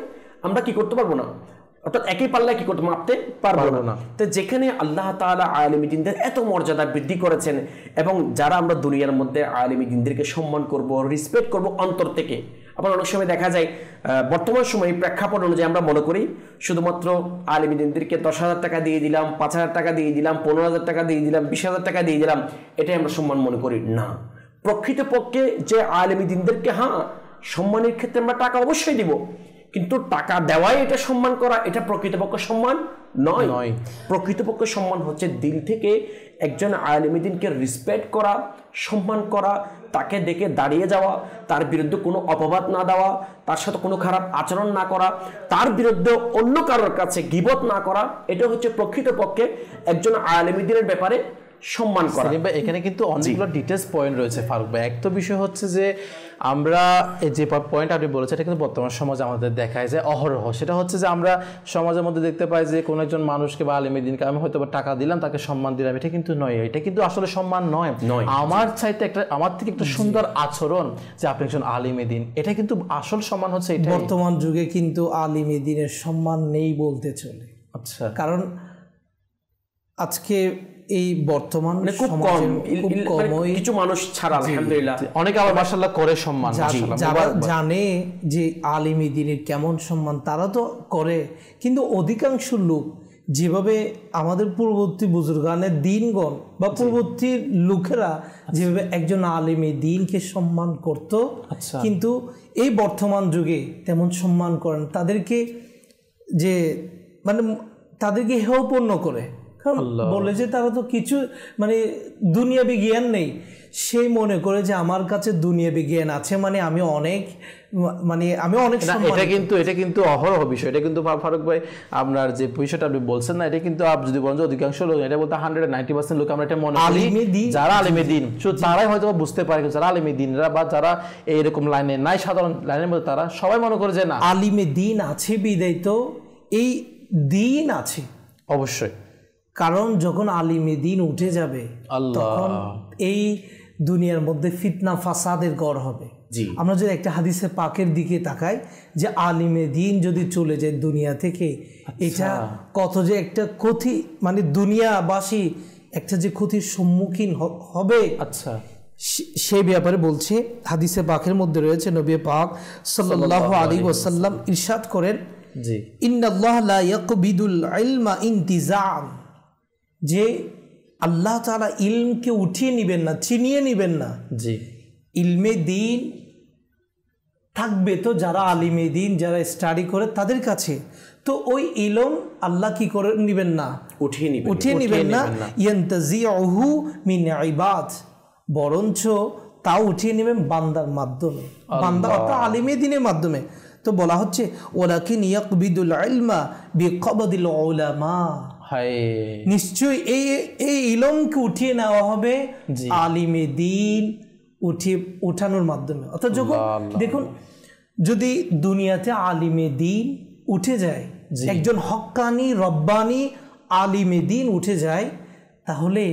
আমরা কি করতে পারবো না, অর্থাৎ একই পাল্লায় কি করতে মাপতে পারবো না। তো যেখানে আল্লাহ তাআলা আলেমে দ্বীনদের এত মর্যাদা বৃদ্ধি করেছেন, এবং যারা আমরা দুনিয়ার মধ্যে আলেমে দ্বীনদেরকে সম্মান করব, রেসপেক্ট করব অন্তর থেকে। আবার অনেক সময় দেখা যায় বর্তমান সময়ে প্রেক্ষাপট অনুযায়ী আমরা মনে করি শুধুমাত্র আলেমে দ্বীনদেরকে 10,000 টাকা দিয়ে দিলাম, 5,000 টাকা দিয়ে দিলাম, 15,000 টাকা দিয়ে দিলাম, 20,000 টাকা দিয়ে দিলাম, এটাই আমরা সম্মান মনে করি না। প্রকৃতপক্ষে যে আলেমে দ্বীনদেরকে সম্মানের ক্ষেত্রে আমরা টাকা অবশ্যই দিব, কিন্তু টাকা দেওয়াই এটা সম্মান করা, এটা প্রকৃতপক্ষে সম্মান নয়। প্রকৃতপক্ষে সম্মান হচ্ছে দিল থেকে একজন আলেমে দ্বীনকে রেসপেক্ট করা, সম্মান করা, তাকে দেখে দাঁড়িয়ে যাওয়া, তার বিরুদ্ধে কোনো অপবাদ না দেওয়া, তার সাথে কোনো খারাপ আচরণ না করা, তার বিরুদ্ধে অন্য কারোর কাছে গীবত না করা, এটা হচ্ছে প্রকৃতপক্ষে একজন আলেমে দ্বীনের ব্যাপারে সম্মান করা। এখানে কিন্তু অনেকগুলো ডিটেলস পয়েন্ট রয়েছে ফারুক ভাই। এক তো বিষয় হচ্ছে যে আমরা যে পয়েন্ট আপনি বলেছেন, এটা কিন্তু বর্তমান সমাজে আমাদের দেখায় যে অহরহ, সেটা হচ্ছে যে আমরা সমাজের মধ্যে দেখতে পাই যে কোনো একজন মানুষকে বা আলেমে দ্বীনকে আমি হয়তো টাকা দিলাম, তাকে সম্মান দিলাম, এটা কিন্তু নয়, এটা কিন্তু আসলে সম্মান নয়। আমার চাইতে আমার থেকে একটা সুন্দর আচরণ যে আপনি একজন আলেমে দ্বীন, এটা কিন্তু আসল সম্মান হচ্ছে এটা। বর্তমান যুগে কিন্তু আলেমে দ্বীনের সম্মান নেই বলতে চলে। আচ্ছা, কারণ আজকে এই বর্তমান খুব কম, কিছু মানুষ ছাড়া আলহামদুলিল্লাহ অনেকে আবার মাশাআল্লাহ করে সম্মান। যারা জানে যে আলেমে দ্বীনের কেমন সম্মান তারা তো করে, কিন্তু অধিকাংশ লোক যেভাবে আমাদের পূর্ববর্তী বুজুর্গানের দিনগণ বা পূর্ববর্তী লোকেরা যেভাবে একজন আলেমে দ্বীনকে সম্মান করত, কিন্তু এই বর্তমান যুগে তেমন সম্মান করেন, তাদেরকে যে মানে তাদেরকে হেয়পূর্ণ করে, বলে যে তারা তো কিছু মানে দুনিয়াবি জ্ঞান নেই। সে মনে করে যে আমার কাছে দুনিয়াবি জ্ঞান আছে, মানে আমি অনেক এটা কিন্তু অহরহ বিষয়। এটা কিন্তু ফারুক ভাই আপনার যে বিষয়টা আপনি বলছেন না, এটা কিন্তু আপনি যদি বলেন যে অধিকাংশ লোক, এটা বলতে 190% লোক আমরা এটা মনে করি যারা আলেমে দ্বীন, তারাই হয়তো বুঝতে পারে, যারা আলেমে দ্বীনরা বা যারা এইরকম লাইনে নাই, সাধারণ লাইনের মধ্যে, তারা সবাই মনে করে যে না, আলেমে দ্বীন আছে বিদায় তো এই দ্বীন আছে অবশ্যই। কারণ যখন আলেমে দ্বীন উঠে যাবে তখন এই দুনিয়ার মধ্যে ফিতনা ফাসাদের গড় হবে। আমরা যদি একটা হাদিসে পাকের দিকে তাকাই যে আলেমে দ্বীন যদি চলে যায় দুনিয়া থেকে, এটা কত যে একটা ক্ষতি, মানে দুনিয়াবাসী একটা যে ক্ষতির সম্মুখীন হবে, সেই ব্যাপারে বলছে। হাদিসে পাকের মধ্যে রয়েছে, নবী পাক সাল্লাল্লাহু আলাইহি ওয়াসাল্লাম ইরশাদ করেন, ইন্নাল্লাহ লা ইয়াকবিদুল ইলমা ইনতিজাম, যে আল্লাহ তাআলা ইলমকে উঠিয়ে নেবেন না, ছিনিয়ে নেবেন না। ইলমে দ্বীন থাকবে তো যারা আলিমে দ্বীন, যারা স্টাডি করে তাদের কাছে, তো ওই ইলম আল্লাহ কি করে নেবেন না, উঠিয়ে নেবেন না। ইয়ানতাজিউহু মিন ইবাদ, বরঞ্চ তাও উঠিয়ে নেবেন বান্দার মাধ্যমে, বান্দা অর্থাৎ আলিমে দ্বীনের মাধ্যমে। তো বলা হচ্ছে ওয়ালাকিন ইয়াকবিদুল ইলমা বিকবদিল উলামা, নিশ্চয়ই এই ইলমকে উঠিয়ে নেওয়া হবে আলিমে দ্বীন উঠানোর মাধ্যমে। অর্থাৎ যখন দেখুন যদি দুনিয়াতে আলিমে দ্বীন উঠে যায়, একজন হক্কানি রব্বানি আলিমে দ্বীন উঠে যায়, তাহলে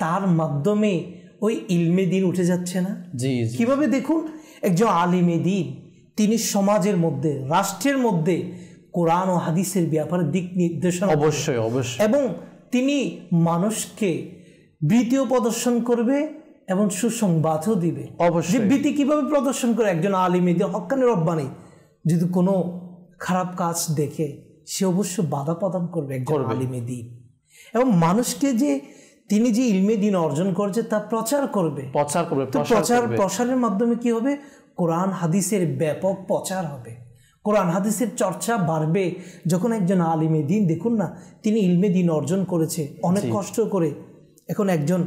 তার মাধ্যমে ওই ইলমে দ্বীন উঠে যাচ্ছে না? কিভাবে দেখুন, একজন আলিমে দ্বীন তিনি সমাজের মধ্যে, রাষ্ট্রের মধ্যে কোরআন ও হাদিসের ব্যাপারে দিক নির্দেশনা অবশ্যই এবং তিনি মানুষকে বৃত্তিও প্রদর্শন করবে এবং সুসংবাদও দিবে। অবশ্যই। যে ভীতি কিভাবে প্রদর্শন করে একজন আলিম দিন হক্কানি রব্বানি যদি কোনো খারাপ কাজ দেখে সে অবশ্য বাধা প্রদান করবে একজন আলিমে দিন, এবং মানুষকে যে তিনি যে ইলমে দিন অর্জন করছে তা প্রচার করবে। প্রসারের মাধ্যমে কি হবে? কোরআন হাদিসের ব্যাপক প্রচার হবে, কোরআন হাদিসের চর্চা বাড়বে। যখন একজন আলিমে দিন, দেখুন না, তিনি ইলমে দিন অর্জন করেছে অনেক কষ্ট করে, এখন একজন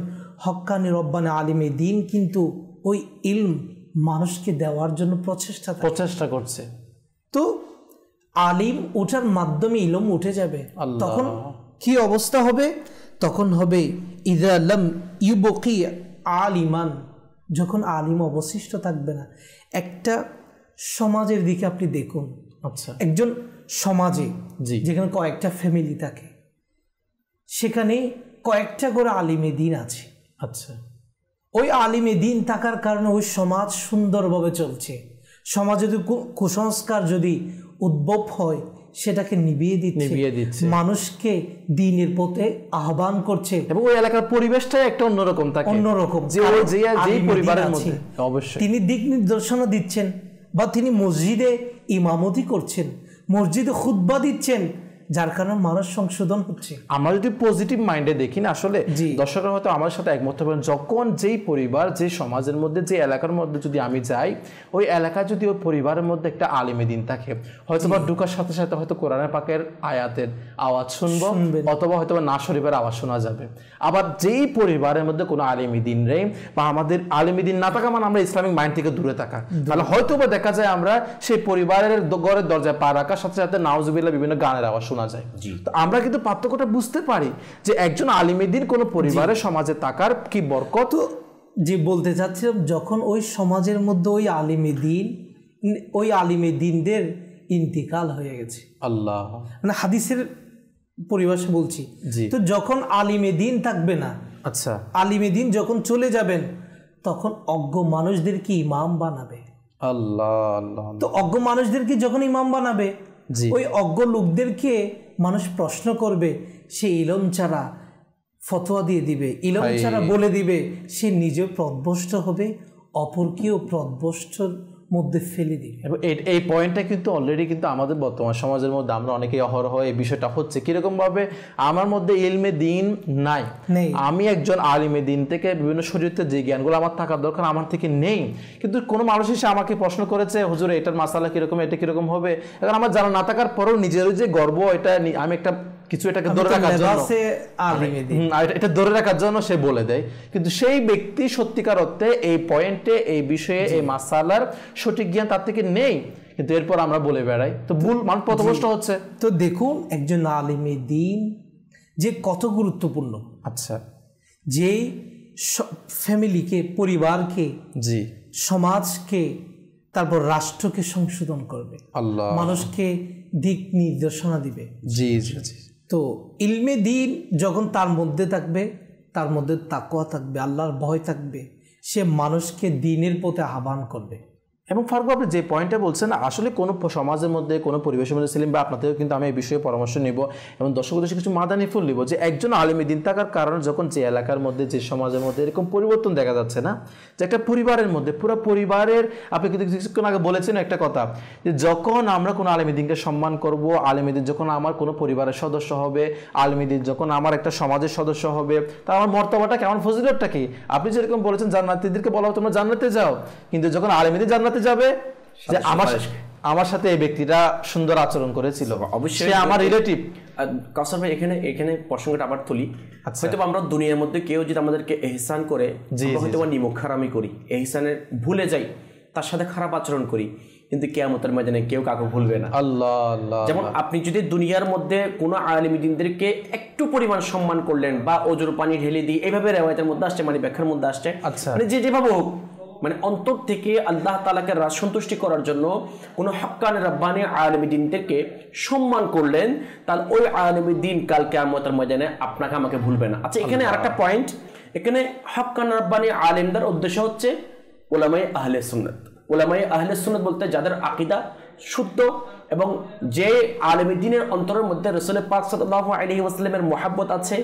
হক্কানি রব্বানি আলিমে দিন কিন্তু ওই ইলম মানুষকে দেওয়ার জন্য প্রচেষ্টা করছে। তো আলিম ওঠার মাধ্যমে ইলম উঠে যাবে, তখন কি অবস্থা হবে? তখন হবে ইযা লাম ইউবকি আলিমান, যখন আলিম অবশিষ্ট থাকবে না। একটা সমাজের দিকে আপনি দেখুন, আচ্ছা, একজন সমাজে যেখানে কয়েকটা ফ্যামিলি থাকে, সেখানে কয়েকটা করে আলিমে দিন আছে। আচ্ছা, ওই আলিমে দিন থাকার কারণে ওই সমাজ সুন্দরভাবে চলছে। সমাজে যদি কুসংস্কার যদি উদ্ভব হয় সেটাকে নিভিয়ে দিচ্ছে, মানুষকে দ্বীনের পথে আহ্বান করছে, এবং ওই এলাকার পরিবেশটাই একটা অন্যরকম থাকে, অন্যরকম। অবশ্যই তিনি দিক নির্দেশনা দিচ্ছেন, বা তিনি মসজিদে ইমামতি করছেন, মসজিদে খুতবা দিচ্ছেন, যার কারণে মানুষ সংশোধন হচ্ছে। আমরা যদি পজিটিভ মাইন্ডে দেখি না, আসলে দর্শকরা হয়তো আমার সাথে একমত হবেন, যখন যেই পরিবার, যে সমাজের মধ্যে, যে এলাকার মধ্যে যদি আমি যাই, ওই এলাকায় যদি ওই পরিবারের মধ্যে একটা আলিমে দিন থাকে, হয়তো বা ঢুকার সাথে সাথে হয়তো কোরআনের পাকের আয়াতের আওয়াজ শুনবো, অথবা হয়তো বা না শরীফের আওয়াজ শোনা যাবে। আবার যেই পরিবারের মধ্যে কোনো আলিমী দিন নেই, বা আমাদের আলিমী দিন না থাকা মানে আমরা ইসলামিক মাইন্ড থেকে দূরে থাকা, তাহলে হয়তো বা দেখা যায় আমরা সেই পরিবারের ঘরের দরজায় পা রাখার সাথে সাথে নাউজুবিল্লাহ বিভিন্ন গানের আওয়াজ শোনা যায়। তো আমরা কিন্তু পার্থক্যটা বুঝতে পারি যে একজন আলিমে দিন কোন পরিবারের সমাজে থাকার কি বরকত। যে বলতে চাচ্ছিলাম, যখন ওই সমাজের মধ্যে ওই আলিমে দিনদের ইন্তিকাল হয়ে গেছে, আল্লাহ, মানে হাদিসের পরিভাষা বলছি, তো যখন আলিমে দিন থাকবে না, আচ্ছা, আলিমে দিন যখন চলে যাবেন, তখন অজ্ঞ মানুষদেরকে ইমাম বানাবে। আল্লাহ আল্লাহ। তো অজ্ঞ মানুষদেরকে যখন ইমাম বানাবে, ওই অজ্ঞ লোকদেরকে মানুষ প্রশ্ন করবে, সে ইলম ছাড়া ফতোয়া দিয়ে দিবে, ইলম ছাড়া বলে দিবে, সে নিজেও পথভ্রষ্ট হবে, অপরকেও পথভ্রষ্টর মধ্যে ফেলে দিবে। এবং এই পয়েন্টটা কিন্তু অলরেডি কিন্তু আমাদের বর্তমান সমাজের মধ্যে আমরা অনেকেই অহরহ এই বিষয়টা হচ্ছে। কিরকম ভাবে? আমার মধ্যে ইলমে দিন নাই, আমি একজন আলিমে দিন থেকে বিভিন্ন শরীয়তের যে জ্ঞানগুলো আমার থাকার দরকার আমার থেকে নেই, কিন্তু কোনো মানুষ এসে আমাকে প্রশ্ন করেছে, হুজুর এটার মাসালা কিরকম, এটা কিরকম হবে, এখন আমার জানা না থাকার পরেও নিজের যে গর্ব, এটা আমি একটা কিছু এটাকে ধরে রাখার জন্য, এটা ধরে রাখার জন্য সে বলে দেয়, কিন্তু সেই ব্যক্তি সত্যিকার অর্থে এই পয়েন্টে, এই বিষয়ে, এই মাসালার সঠিক জ্ঞান তার থেকে নেই, কিন্তু এরপর আমরা বলে বেড়াই, তো ভুল মান পথভ্রষ্ট হচ্ছে। তো দেখুন একজন আলিমে দিন যে কত গুরুত্বপূর্ণ। আচ্ছা, যে ফ্যামিলিকে, পরিবারকে, জি, সমাজকে, তারপর রাষ্ট্রকে সংশোধন করবে, আল্লাহ, মানুষকে দিক নির্দেশনা দিবে। জি জি জি। তো ইলমে দিন যখন তার মধ্যে থাকবে, তার মধ্যে তাকওয়া থাকবে, আল্লাহর ভয় থাকবে, সে মানুষকে দ্বীনের পথে আহ্বান করবে। এবং ফারুক আপনি যে পয়েন্টটা বলছেন, আসলে কোনো সমাজের মধ্যে, কোনো পরিবেশের মধ্যে সেলিম বা আপনাদেরও কিন্তু আমি এই বিষয়ে পরামর্শ নিব এবং দর্শকদের কিছু মাদানি ফুল নিব, যে একজন আলিমে দিন থাকার কারণে যখন যে এলাকার মধ্যে, যে সমাজের মধ্যে এরকম পরিবর্তন দেখা যাচ্ছে না, যে একটা পরিবারের মধ্যে, পুরো পরিবারের, আপনি কিন্তু কিছুক্ষণ আগে বলেছেন একটা কথা, যে যখন আমরা কোনো আলিমে দিনকে সম্মান করব, আলিমে দিন যখন আমার কোনো পরিবারের সদস্য হবে, আলিমে দিন যখন আমার একটা সমাজের সদস্য হবে, তা আমার মর্তবাটা কেমন, ফজিলতটা কি? আপনি যেরকম বলেছেন জান্নাতীদেরকে বলা হয় তোমরা জান্নাতে যাও, কিন্তু যখন আলিমে দিন জান্নাতে যাবে, যে আমার সাথে এই ব্যক্তিটা সুন্দর আচরণ করেছিল, অবশ্যই আমার রিলেটিভ। কাউসার ভাই, এখানে প্রসঙ্গটা আবার তুলি। হয়তো আমরা দুনিয়ার মধ্যে কেউ যদি আমাদেরকে এহসান করে, হয়তো নিমুখারামি করি, এহসানের ভুলে যাই, তার সাথে খারাপ আচরণ করি, কিন্তু কিয়ামতের ময়দানে কেউ কাউকে ভুলবে না। আল্লাহ আল্লাহ। যেমন আপনি যদি দুনিয়ার মধ্যে কোনো আলিম দ্বীনদেরকে একটু পরিমাণ সম্মান করলেন, বা ওজোর পানি ঢেলে দিয়ে, এইভাবে রেওয়ায়েতের মধ্যে আসছে, মানে ব্যাখ্যার মধ্যে আসছে, মানে যেভাবে হোক, মানে অন্তর থেকে আল্লাহ তাআলাকে সন্তুষ্টি করার জন্য কোনো হক্কানি রাব্বানি আলিম দ্বীনদেরকে সম্মান করলেন, তাহলে ওই আলিম দ্বীন কাল কিয়ামতের ময়দানে আপনাকে আমাকে ভুলবে না। আচ্ছা, এখানে আরেকটা পয়েন্ট, এখানে হক্কানি রাব্বানি আলিমদের উদ্দেশ্য হচ্ছে উলামায়ে আহলে সুন্নাত। উলামায়ে আহলে সুন্নাত বলতে যাদের আকীদা শুদ্ধ এবং যে আলেম দ্বীনের অন্তরের মধ্যে রাসূল পাক সাল্লাল্লাহু আলাইহি ওয়াসাল্লামের মহব্বত আছে,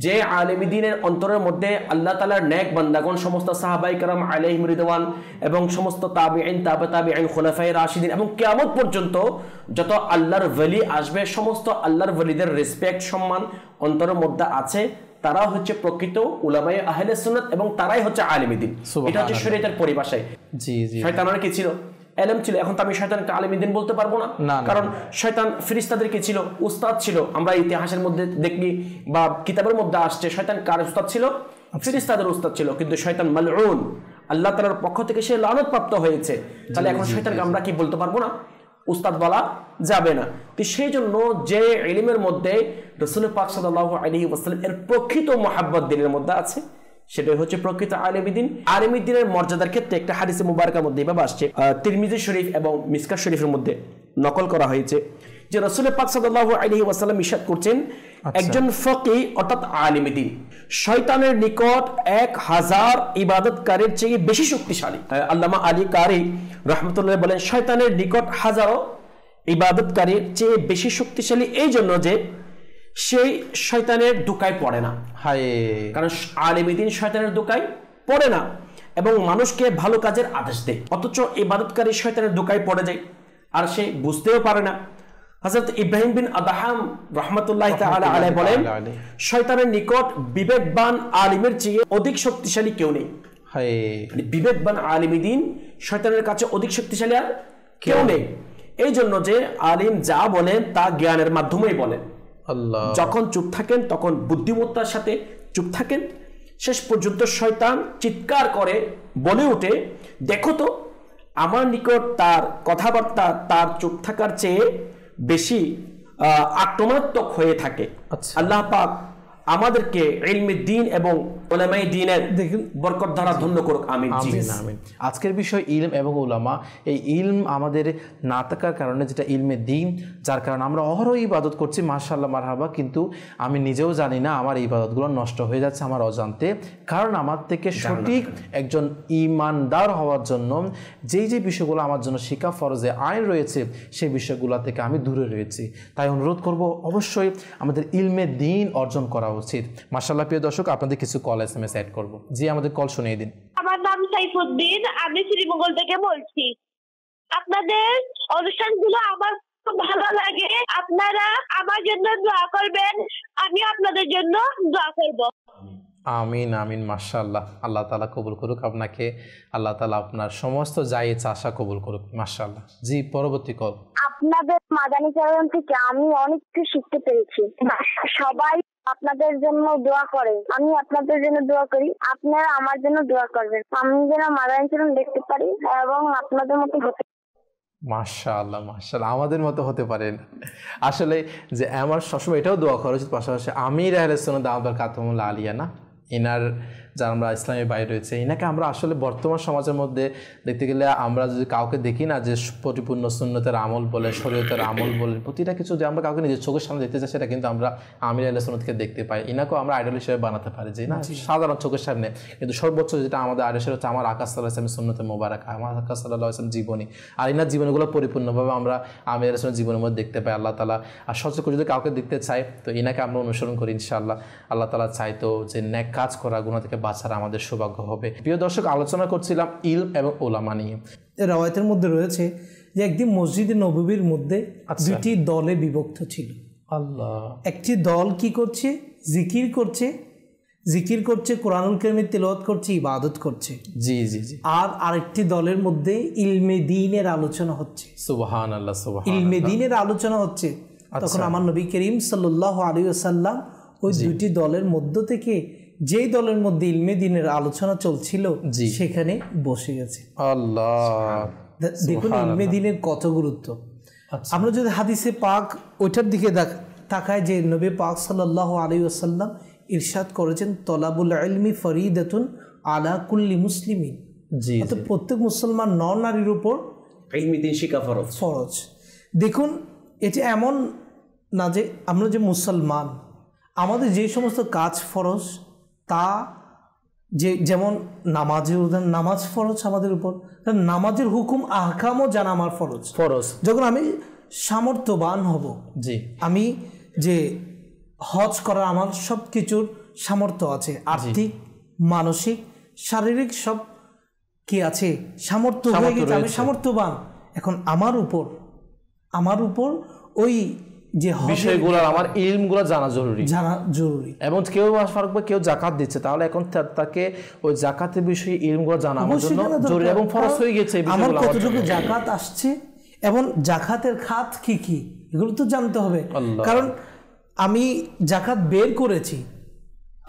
যে আলেম দ্বীনের অন্তরের মধ্যে আল্লাহ তাআলার নেক বান্দাগণ সমস্ত সাহাবায়ে কেরাম আলাইহিম রিদওয়ান এবং সমস্ত তাবিঈন তাবিঈন খুলাফায়ে রাশিদিন এবং কিয়ামত পর্যন্ত যত আল্লাহর ওলি আসবে সমস্ত আল্লাহর ওলিদের রেসপেক্ট সম্মান অন্তরের মধ্যে আছে, তারা হচ্ছে প্রকৃত উলামায়ে আহলে সুন্নাত এবং তারাই হচ্ছে আলেম দ্বীন। এটা হচ্ছে শরীয়তের পরিভাষায়। জি জি, শয়তানের কি ছিল? এলেম ছিল। এখন তো আমি শয়তানকে আলেম দ্বীন বলতে পারবো না, কারণ শয়তান ফেরেশতাদেরকে ছিল, উস্তাদ ছিল। আমরা ইতিহাসের মধ্যে দেখি বা কিতাবের মধ্যে আসছে শয়তান কার উস্তাদ ছিল? ফেরেশতাদের উস্তাদ ছিল। কিন্তু শয়তান মালউন, আল্লাহ তাআলার পক্ষ থেকে সে লানত প্রাপ্ত হয়েছে। তাহলে এখন শয়তানকে আমরা কি বলতে পারবো না? উস্তাদ বলা যাবে না। তো সেই জন্য যে ইলমের মধ্যে রাসূল পাক সাল্লাল্লাহু আলাইহি ওয়াসাল্লাম এর প্রকৃত মুহাব্বত দিনের মধ্যে আছে, সেটাই হচ্ছে প্রকৃত আলেম দ্বীন। আলেম দ্বীনের মর্যাদার ক্ষেত্রে একটা হাদিসে মুবারকার মধ্যে এভাবে আসছে, তিরমিজি শরীফ এবং মিসকাত শরীফের মধ্যে নকল করা হয়েছে যে রাসূল পাক সাল্লাল্লাহু আলাইহি ওয়াসাল্লাম ইরশাদ করছেন, একজন ফকিহ অর্থাৎ আলেম দ্বীন শয়তানের নিকট 1000 ইবাদতকারীর চেয়ে বেশি শক্তিশালী। আল্লামা আলী কারি রাহমাতুল্লাহ বলেন, শয়তানের নিকট হাজারো ইবাদতকারীর চেয়ে বেশি শক্তিশালী এই জন্য যে সেই শয়তানের দোকায় পড়ে না। হায়, কারণ আলেম দ্বীন শয়তানের দোকায় পড়ে না এবং মানুষকে ভালো কাজের আদেশ দেয়, অথচ ইবাদতকারী শয়তানের দোকায় পড়ে যায় আর সে বুঝতেও পারে না। হযরত ইব্রাহিম বিন আদহাম রাহমাতুল্লাহি তাআলা আলাইহি বলেন, শয়তানের নিকট বিবেকবান আলিমের চেয়ে অধিক শক্তিশালী কেউ নেই। হায়, বিবেকবান আলেম দ্বীন শয়তানের কাছে অধিক শক্তিশালী আর কেউ নেই। এই জন্য যে আলিম যা বলেন তা জ্ঞানের মাধ্যমেই বলেন। আল্লাহ যখন চুপ থাকেন তখন বুদ্ধিমত্তার সাথে চুপ থাকেন। শেষ পর্যন্ত শয়তান চিৎকার করে বলে ওঠে, দেখো তো আমার নিকট তার কথাবার্তা তার চুপ থাকার চেয়ে বেশি আক্রমণাত্মক হয়ে থাকে। আল্লাহ পাক আমাদেরকে ইলমে দ্বীন এবং উলামায়ে দ্বীনের বরকত দ্বারা ধন্য করুক, আমিন। আমিন। আজকের বিষয় ইলম এবং উলামা। এই ইলম আমাদের না থাকার কারণে, যেটা ইলমে দ্বীন, যার কারণে আমরা অহরহ ইবাদত করছি, মাশাআল্লাহ মারহাবা, কিন্তু আমি নিজেও জানি না আমার ইবাদতগুলো নষ্ট হয়ে যাচ্ছে আমার অজান্তে। কারণ আমার থেকে সঠিক একজন ঈমানদার হওয়ার জন্য যেই যে বিষয়গুলো আমার জন্য শিক্ষা ফরজে আইন রয়েছে সেই বিষয়গুলো থেকে আমি দূরে রয়েছি। তাই অনুরোধ করব অবশ্যই আমাদের ইলমে দ্বীন অর্জন করা উচিত। মাশাআল্লাহ প্রিয় দর্শক, আপনাদের কিছু কল এসএমএস অ্যাড করব। জি, আমাদের কল শুনিয়ে দিন। আমার নাম সাইফুদ্দিন, আমি শ্রীমঙ্গল থেকে বলছি। আপনাদের অনুষ্ঠানগুলো আমার খুব ভালো লাগে। আপনারা আমার জন্য দোয়া করবেন, আমি আপনাদের জন্য দোয়া করব। আমিন আমিন। মাশাআল্লাহ, আল্লাহ তাআলা কবুল করুক আপনাকে, আল্লাহ তাআলা আপনার সমস্ত জায়েজ আশা কবুল করুক। মাশাআল্লাহ। জি, পরবর্তী কল। আপনাদের মাদানী চ্যানেল থেকে আমি অনেক কিছু শিখতে পেরেছি। সবাই আপনাদের জন্য দোয়া করে, আমি আপনাদের জন্য দোয়া করি, আপনারা আমার জন্য দোয়া করবেন। আমি যেন মাদানী চ্যানেল দেখতে পারি এবং আপনাদের মতো হতে। মাশাআল্লাহ মাশাআল্লাহ, আমাদের মতো হতে পারেন। আসলে যে আমার সবসময় এটাও দোয়া করা উচিত, পাশাপাশি আমির আহলে সুন্নাত দাওয়াত কাতমুল আলিয়া না, এনার যারা আমরা ইসলামের বাইরে রয়েছে, এনাকে আমরা আসলে বর্তমান সমাজের মধ্যে দেখতে গেলে আমরা যদি কাউকে দেখি না যে পরিপূর্ণ সুন্নতের আমল বলে, শরীয়তের আমল বলে, প্রতিটা কিছু যে আমরা কাউকে নিজের চোখের সামনে দেখতে চাই, সেটা কিন্তু আমরা আমির আহলে সুন্নাতকে দেখতে পাই। এনাকেও আমরা আইডল হিসেবে বানাতে পারি যে না সাধারণ চোখের সামনে, কিন্তু সর্বোচ্চ যেটা আমাদের আইডল হচ্ছে আমার আকাশ সাল্লাল্লাহু আলাইহি ওয়াসাল্লামের সুন্নতে মোবারক, আমার আকাশ সাল্লাল্লাহু আলাইহি ওয়াসাল্লাম জীবনী, আর এনার জীবনগুলো পরিপূর্ণভাবে আমরা আমির আহলে সুন্নাত জীবনের মধ্যে দেখতে পাই। আল্লাহ তাআলা আর সচরাচর যদি কাউকে দেখতে চাই তো এনাকে আমরা অনুসরণ করি ইনশাআল্লাহ। আল্লাহ তাআলা চাইতো যে নেক কাজ করা, গুনাহ থেকে বাঁচার আমাদের সৌভাগ্য হবে। প্রিয় দর্শক, আলোচনা করছিলাম ইলম এবং উলামা নিয়ে। রওয়ায়াতের মধ্যে রয়েছে যে একদিন মসজিদে নববীর মধ্যে দুটি দলে বিভক্ত ছিল। আল্লাহ, একটি দল কি করছে? জিকির করছে, কোরআনুল কারীমের তেলাওয়াত করছে, ইবাদত করছে। জি জি জি। আর আরেকটি দলের মধ্যে ইলমে দ্বীনের আলোচনা হচ্ছে। সুবহানাল্লাহ সুবহানাল্লাহ, ইলমে দ্বীনের আলোচনা হচ্ছে। তখন আমার নবী করিম সাল্লাল্লাহু আলাইহি ওয়াসাল্লাম ওই দুটি দলের মধ্য থেকে যেই দলের মধ্যে ইলমে দ্বীনের আলোচনা চলছিল সেখানে বসে গেছে। আল্লাহ, দেখুন ইলমে দ্বীনের কত গুরুত্ব। আমরা যদি হাদিসে পাক ওইটার দিকে তাকাই যে নবী পাক সাল্লাল্লাহু আলাইহি ওয়াসাল্লাম ইরশাদ করেছেন, তলাবুল ইলমি ফরিদাতুন আলা কুল্লি মুসলিমিন। জি, তো প্রত্যেক মুসলমান নর নারীর উপর ইলমে দ্বীন শিক্ষা ফরজ। দেখুন এটা এমন না যে আমরা যে মুসলমান, আমাদের যে সমস্ত কাজ ফরজ তা যেমন নামাজের উদাহরণ, নামাজ ফরজ আমাদের উপর, নামাজের হুকুম আহকামও জানা আমার ফরজ। যখন আমি সামর্থ্যবান হব, জি, আমি যে হজ করার আমার সব কিছুর সামর্থ্য আছে, আর্থিক, মানসিক, শারীরিক সব কি আছে, সামর্থ্য হয়ে গেছে, আমি সামর্থ্যবান। এখন আমার উপর ওই যে বিষয়গুলো, আমার ইলমগুলো জানা জরুরি এবং কেউ জাকাত দিচ্ছে, তাহলে এখন তাকে ওই জাকাতের বিষয়ে ইলমগুলো জানা আমার জন্য জরুরি এবং ফরজ হয়ে গেছে। আমার কতটুকু জাকাত আসছে এবং জাকাতের খাত কি কি, এগুলো তো জানতে হবে। কারণ আমি জাকাত বের করেছি,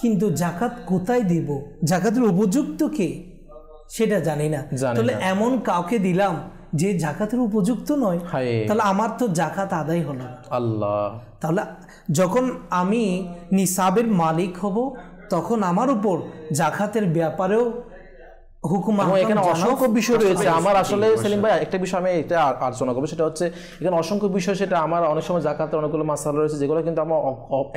কিন্তু জাকাত কোথায় দিব, জাকাতের উপযুক্ত কে সেটা জানি না। তাহলে এমন কাউকে দিলাম যে জাকাতের উপযুক্ত নয়, তাহলে আমার তো জাকাত আদায় হলো না। আল্লাহ, তাহলে যখন আমি নিসাবের মালিক হব, তখন আমার উপর জাকাতের ব্যাপারেও হুকুম। এখানে অসংখ্য বিষয় রয়েছে। আমার আসলে সেলিম ভাই একটা বিষয় আমি এটা আলোচনা করবো, সেটা হচ্ছে এখানে অসংখ্য বিষয়, সেটা আমার অনেক সময় জাকাতের অনেকগুলো মাসালা রয়েছে যেগুলো কিন্তু আমার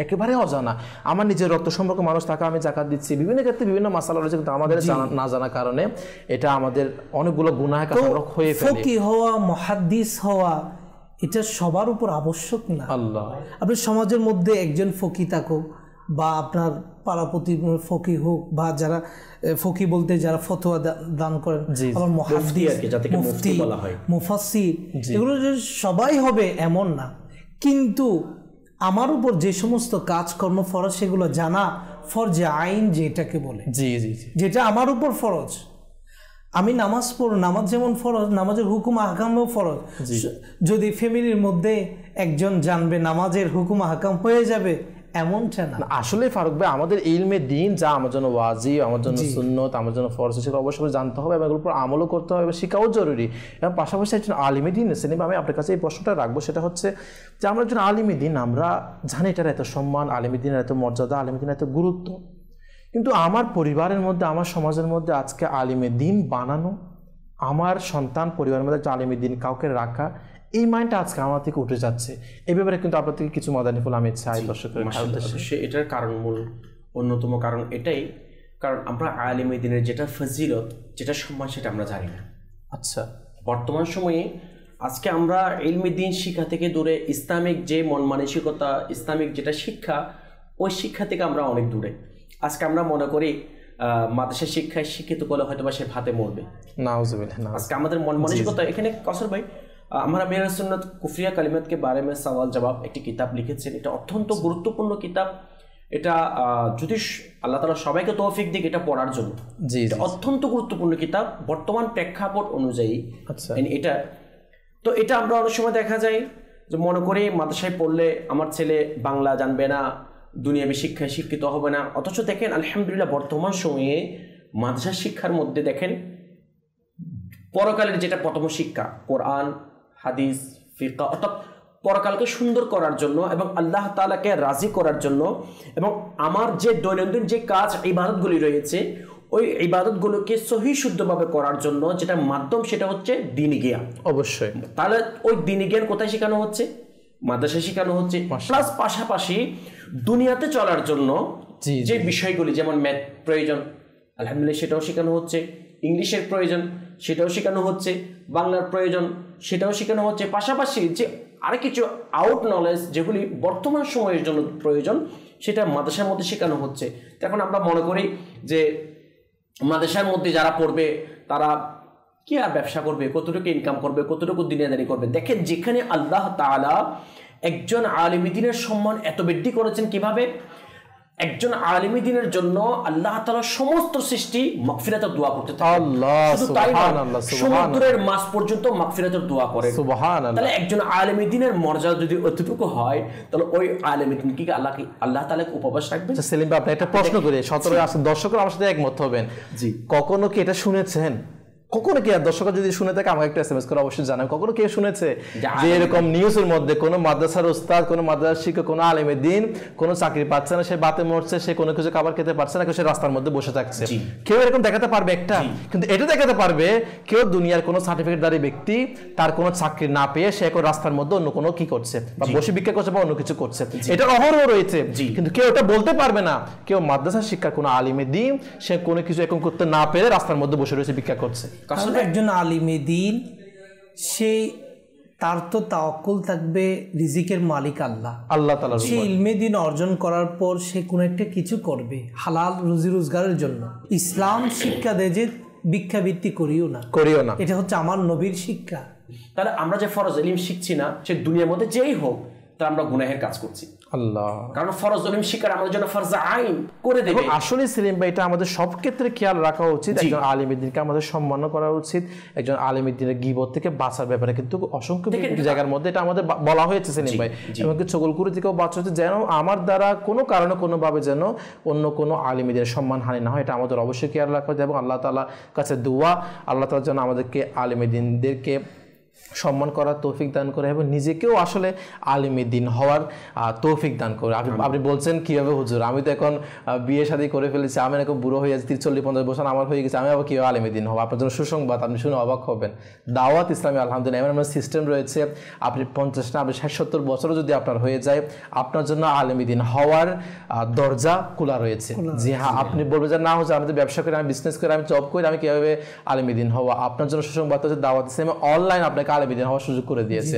একেবারে অজানা। আমার নিজের রক্ত সম্পর্ক মানুষ, তাকে আমি জাকাত দিচ্ছি, বিভিন্ন ক্ষেত্রে বিভিন্ন মাসালা রয়েছে, কিন্তু আমাদের না জানার কারণে এটা আমাদের অনেকগুলো গুনাহের কাজ হয়ে ফেলে। ফকিহ হওয়া, মুহাদ্দিস হওয়া, এটা সবার উপর আবশ্যক না। আল্লাহ, আপনার সমাজের মধ্যে একজন ফকি থাকুক, বা আপনার পাড়াপতি ফকি হোক, বা যারা ফকি বলতে যারা ফতোয়া দান করেন, আবার মুহাদ্দিস, মুফতি, মুফাসসির, এগুলো সবাই হবে এমন না। কিন্তু আমার উপর যে সমস্ত কাজকর্ম ফরজ, সেগুলো জানা ফরজে আইন যেটাকে বলে, যেটা আমার উপর ফরজ। আমি নামাজ পড়ব, নামাজ যেমন ফরজ, নামাজের হুকুম আহকামও ফরজ। যদি ফ্যামিলির মধ্যে একজন জানবে নামাজের হুকুম আহকাম হয়ে যাবে, এমনটা না। আসলে ফারুক ভাই, আমাদের ইলমে দ্বীন যা আমার জন্য ওয়াজিব, আমার জন্য সুন্নত, আমার জন্য ফরজ, সেটা অবশ্যই জানতে হবে এবং এগুলোর উপর আমলও করতে হবে, শেখাও জরুরি। এবং পাশাপাশি একজন আলিমে দ্বীন সেলিম, আমি আপনার কাছে এই প্রশ্নটা রাখবো, সেটা হচ্ছে যে আমরা একজন আলিমে দ্বীন, আমরা জানি এটার এত সম্মান, আলিমে দ্বীনের এত মর্যাদা, আলিমে দ্বীনের এত গুরুত্ব, কিন্তু আমার পরিবারের মধ্যে, আমার সমাজের মধ্যে আজকে আলিমে দ্বীন বানানো, আমার সন্তান পরিবারের মধ্যে আলিমে দ্বীন কাউকে রাখা, এই মাইন্ডটা আজকে আমার থেকে উঠে যাচ্ছে। এই ব্যাপারে কিন্তু আপনার থেকে কিছু মাদানিফুল আমি চাই দর্শকের উদ্দেশ্যে। এটার কারণ, মূল অন্যতম কারণ এটাই, কারণ আমরা আলিমে দ্বীনের যেটা ফজিলত, যেটা সম্মান, সেটা আমরা জানি না। আচ্ছা, বর্তমান সময়ে আজকে আমরা ইলমে দ্বীন শিক্ষা থেকে দূরে, ইসলামিক যে মন মানসিকতা, ইসলামিক যেটা শিক্ষা, ওই শিক্ষা থেকে আমরা অনেক দূরে। আজকে আমরা মনে করি মাদ্রাসা শিক্ষায় শিক্ষিত করলে হয়তো বা সে ভাতে মরবে। আজকে আমাদের মন মানসিকতা এখানে। কসর ভাই আমরা মেহর সুন্নাত কুফরিয়া কালিমাত কে বারে মে সওয়াল জবাব একটি কিতাব লিখেছেন। এটা অত্যন্ত গুরুত্বপূর্ণ কিতাব। এটা যদি আল্লাহ তাআলা সবাইকে তৌফিক দিক এটা পড়ার জন্য, এটা অত্যন্ত গুরুত্বপূর্ণ কিতাব বর্তমান প্রেক্ষাপট অনুযায়ী। এটা আমরা অনেক সময় দেখা যায় যে মনে করি মাদ্রাসায় পড়লে আমার ছেলে বাংলা জানবে না, দুনিয়াবী শিক্ষায় শিক্ষিত হবে না। অথচ দেখেন আলহামদুলিল্লাহ বর্তমান সময়ে মাদ্রাসা শিক্ষার মধ্যে দেখেন পরকালের যেটা প্রথম শিক্ষা, কোরআন, হাদিস, ফিকহ, অর্থাৎ পরকালকে সুন্দর করার জন্য এবং আল্লাহ তাআলাকে রাজি করার জন্য, এবং আমার যে দৈনন্দিন যে কাজ ইবাদতগুলি রয়েছে, ওই ইবাদতগুলোকে সহি শুদ্ধভাবে করার জন্য যেটা মাধ্যম, সেটা হচ্ছে দ্বীনি জ্ঞান। অবশ্যই। তাহলে ওই দ্বীনি জ্ঞান কোথায় শেখানো হচ্ছে? মাদ্রাসায় শেখানো হচ্ছে। প্লাস পাশাপাশি দুনিয়াতে চলার জন্য যে বিষয়গুলি, যেমন ম্যাথ প্রয়োজন, আলহামদুলিল্লাহ সেটাও শেখানো হচ্ছে। ইংলিশের প্রয়োজন, সেটাও শেখানো হচ্ছে। বাংলার প্রয়োজন, সেটাও শেখানো হচ্ছে। পাশাপাশি যে আরেক কিছু আউট নলেজ যেগুলি বর্তমান সময়ের জন্য প্রয়োজন, সেটা মাদ্রাসার মধ্যে শেখানো হচ্ছে। এখন আমরা মনে করি যে মাদ্রাসার মধ্যে যারা পড়বে তারা কি আর ব্যবসা করবে, কতটুকু ইনকাম করবে, কতটুকু দুনিয়াদারি করবে। দেখেন যেখানে আল্লাহ তাআলা একজন আলিম দ্বীনের সম্মান এত বৃদ্ধি করেছেন, কিভাবে? একজন আলিম দ্বীনের জন্য আল্লাহ তাআলা সমস্ত সৃষ্টি মাগফিরাতের দোয়া করতে থাকে। শুধু তাই না, সমুদ্রের মাছ পর্যন্ত মাগফিরাতের দোয়া করে। তাহলে একজন আলিম দ্বীনের মর্যাদা যদি অতটুকু হয়, তাহলে ওই আলিম দ্বীন কি আল্লাহ তাআলা উপবাস রাখবে? সেলিম ভাই, আপনি একটা প্রশ্ন করে 17 দর্শকরা আমার সাথে একমত হবেন। জি, কখনো কি এটা শুনেছেন কখনো কি, আর দর্শক যদি শুনে থাকে আমাকে একটা SMS করে অবশ্যই জানাবেন, কখনো কেউ শুনেছে যে এরকম নিউজের মধ্যে কোনো মাদ্রাসার উস্তাদ, কোনো মাদ্রাসার শিক্ষক, কোনো আলেমের দিন কোনো চাকরি পাচ্ছে না, সে বাতে মরছে, সে কোনো কিছু খাবার খেতে পারছে না, সে রাস্তার মধ্যে বসে থাকছে? কেউ এরকম দেখাতে পারবে একটা? কিন্তু এটা দেখাতে পারবে কেউ দুনিয়ার কোনো সার্টিফিকেটধারী ব্যক্তি তার কোনো চাকরি না পেয়ে সে এখন রাস্তার মধ্যে অন্য কোনো কি করছে, বা বসে ভিক্ষা করছে বা অন্য কিছু করছে, এটা অহরহ রয়েছে। কিন্তু কেউ এটা বলতে পারবে না কেউ মাদ্রাসার শিক্ষার কোনো আলিমে দিন সে কোনো কিছু এখন করতে না পেরে রাস্তার মধ্যে বসে রয়েছে, ভিক্ষা করছে। আসলে একজন আলিমে দিন সে তার তো তাওয়াক্কুল থাকবে রিজিকের মালিক আল্লাহ, আল্লাহ তাআলার উপর। সে ইলমে দিন অর্জন করার পর সে কোনো একটা কিছু করবে হালাল রুজি রোজগারের জন্য। ইসলাম শিক্ষা দেয় যে ভিক্ষাবৃত্তি করিও না, এটা হচ্ছে আমার নবীর শিক্ষা। তাহলে আমরা যে ফরজ ইলম শিখছি না, সে দুনিয়ার মধ্যে যেই হোক, তা আমরা গুনাহের কাজ করছি। আল্লাহ, কারণ ফরজ ইলম শিক্ষা আমাদের জন্য ফরজ আইন করে দেবে। আসলে সেলিম ভাই, এটা আমাদের সব ক্ষেত্রে খেয়াল রাখা উচিত। একজন আলিমের দিনকে আমাদের সম্মান করা উচিত, একজন আলিমের দিনের গীবত থেকে বাঁচার ব্যাপারে কিন্তু অসংখ্য জায়গার মধ্যে এটা আমাদের বলা হয়েছে সেলিম ভাই, এবং চগলখুরি থেকেও বাঁচা হচ্ছে, যেন আমার দ্বারা কোনো কারণে কোনোভাবে যেন অন্য কোনো আলিমের সম্মান হানি না হয়, এটা আমাদের অবশ্যই খেয়াল রাখা উচিত। এবং আল্লাহ তাআলার কাছে দোয়া, আল্লাহ তাআলা যেন আমাদেরকে আলিমের দিনদেরকে সম্মান করার তৌফিক দান করে এবং নিজেকেও আসলে আলিমে দিন হওয়ার তৌফিক দান করে। আপনি বলছেন কিভাবে হুজুর, আমি তো এখন বিয়ে শাদী করে ফেলেছি, আমি এখন বুড়ো হয়ে যাচ্ছি, 40-50 বছর আমার হয়ে গেছে, আমি আবার কীভাবে আলিমে দিন হবো? আপনার জন্য সুসংবাদ, আপনি শুনে অবাক হবেন। দাওয়াত ইসলামী আলহামদুলিল্লাহ এমন এমন সিস্টেম রয়েছে, আপনি 50 না, আপনি 60-70 বছরও যদি আপনার হয়ে যায়, আপনার জন্য আলিমে দিন হওয়ার দরজা খোলা রয়েছে। জি হ্যাঁ, আপনি বলবেন যে না হুজুর, আমি তো ব্যবসা করি, আমি বিজনেস করি, আমি জব করি, আমি কীভাবে আলিমে দিন হবো? আপনার জন্য সুসংবাদ হচ্ছে দাওয়াত ইসলামী অনলাইন আপনাকে আলিমে দিন হওয়ার সুযোগ করে দিয়েছে।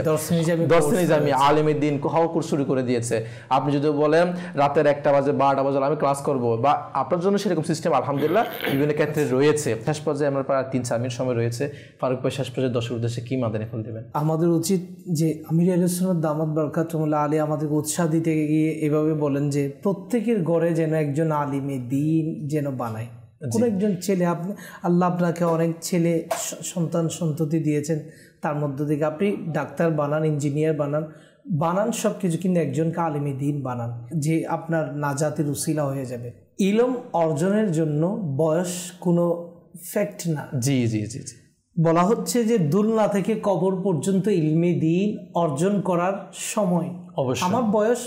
দর্শনী জামি আলিমের দিন হওয়ার কোর্স শুরু করে দিয়েছে। আপনি যদি বলেন রাতের 1টা বাজে 12টা বাজে আমি ক্লাস করব, বা আপনার জন্য সেরকম সিস্টেম আলহামদুলিল্লাহ বিভিন্ন ক্ষেত্রে রয়েছে। শেষ পর্যায়ে আমরা প্রায় 3-4 মিনিট সময় রয়েছে। ফারুক ভাই, শেষ পর্যায়ে দর্শক উদ্দেশ্যে কি মাদানী ফল দেবেন? আমাদের উচিত যে আমির আহলে সুন্নাত দামাত বারাকাতুহুল্লাহ আলী আমাদেরকে উৎসাহ দিতে গিয়ে এভাবে বলেন যে প্রত্যেকের ঘরে যেন একজন আলিমে দিন যেন বানায়। কোনো একজন ছেলে, আল্লাহ আপনাকে অনেক ছেলে সন্তান সন্ততি দিয়েছেন, তার মধ্য থেকে আপনি ডাক্তার বানান, ইঞ্জিনিয়ার বানান সব কিছু, কিন্তু একজনকে আলিমে দিন বানান যে আপনার নাজাতের উসিলা হয়ে যাবে। ইলম অর্জনের জন্য বয়স কোনো ফ্যাক্ট না। জি জি জি জি, বলা হচ্ছে যে দুলনা থেকে কবর পর্যন্ত ইলমে দিন অর্জন করার সময়। আমার বয়স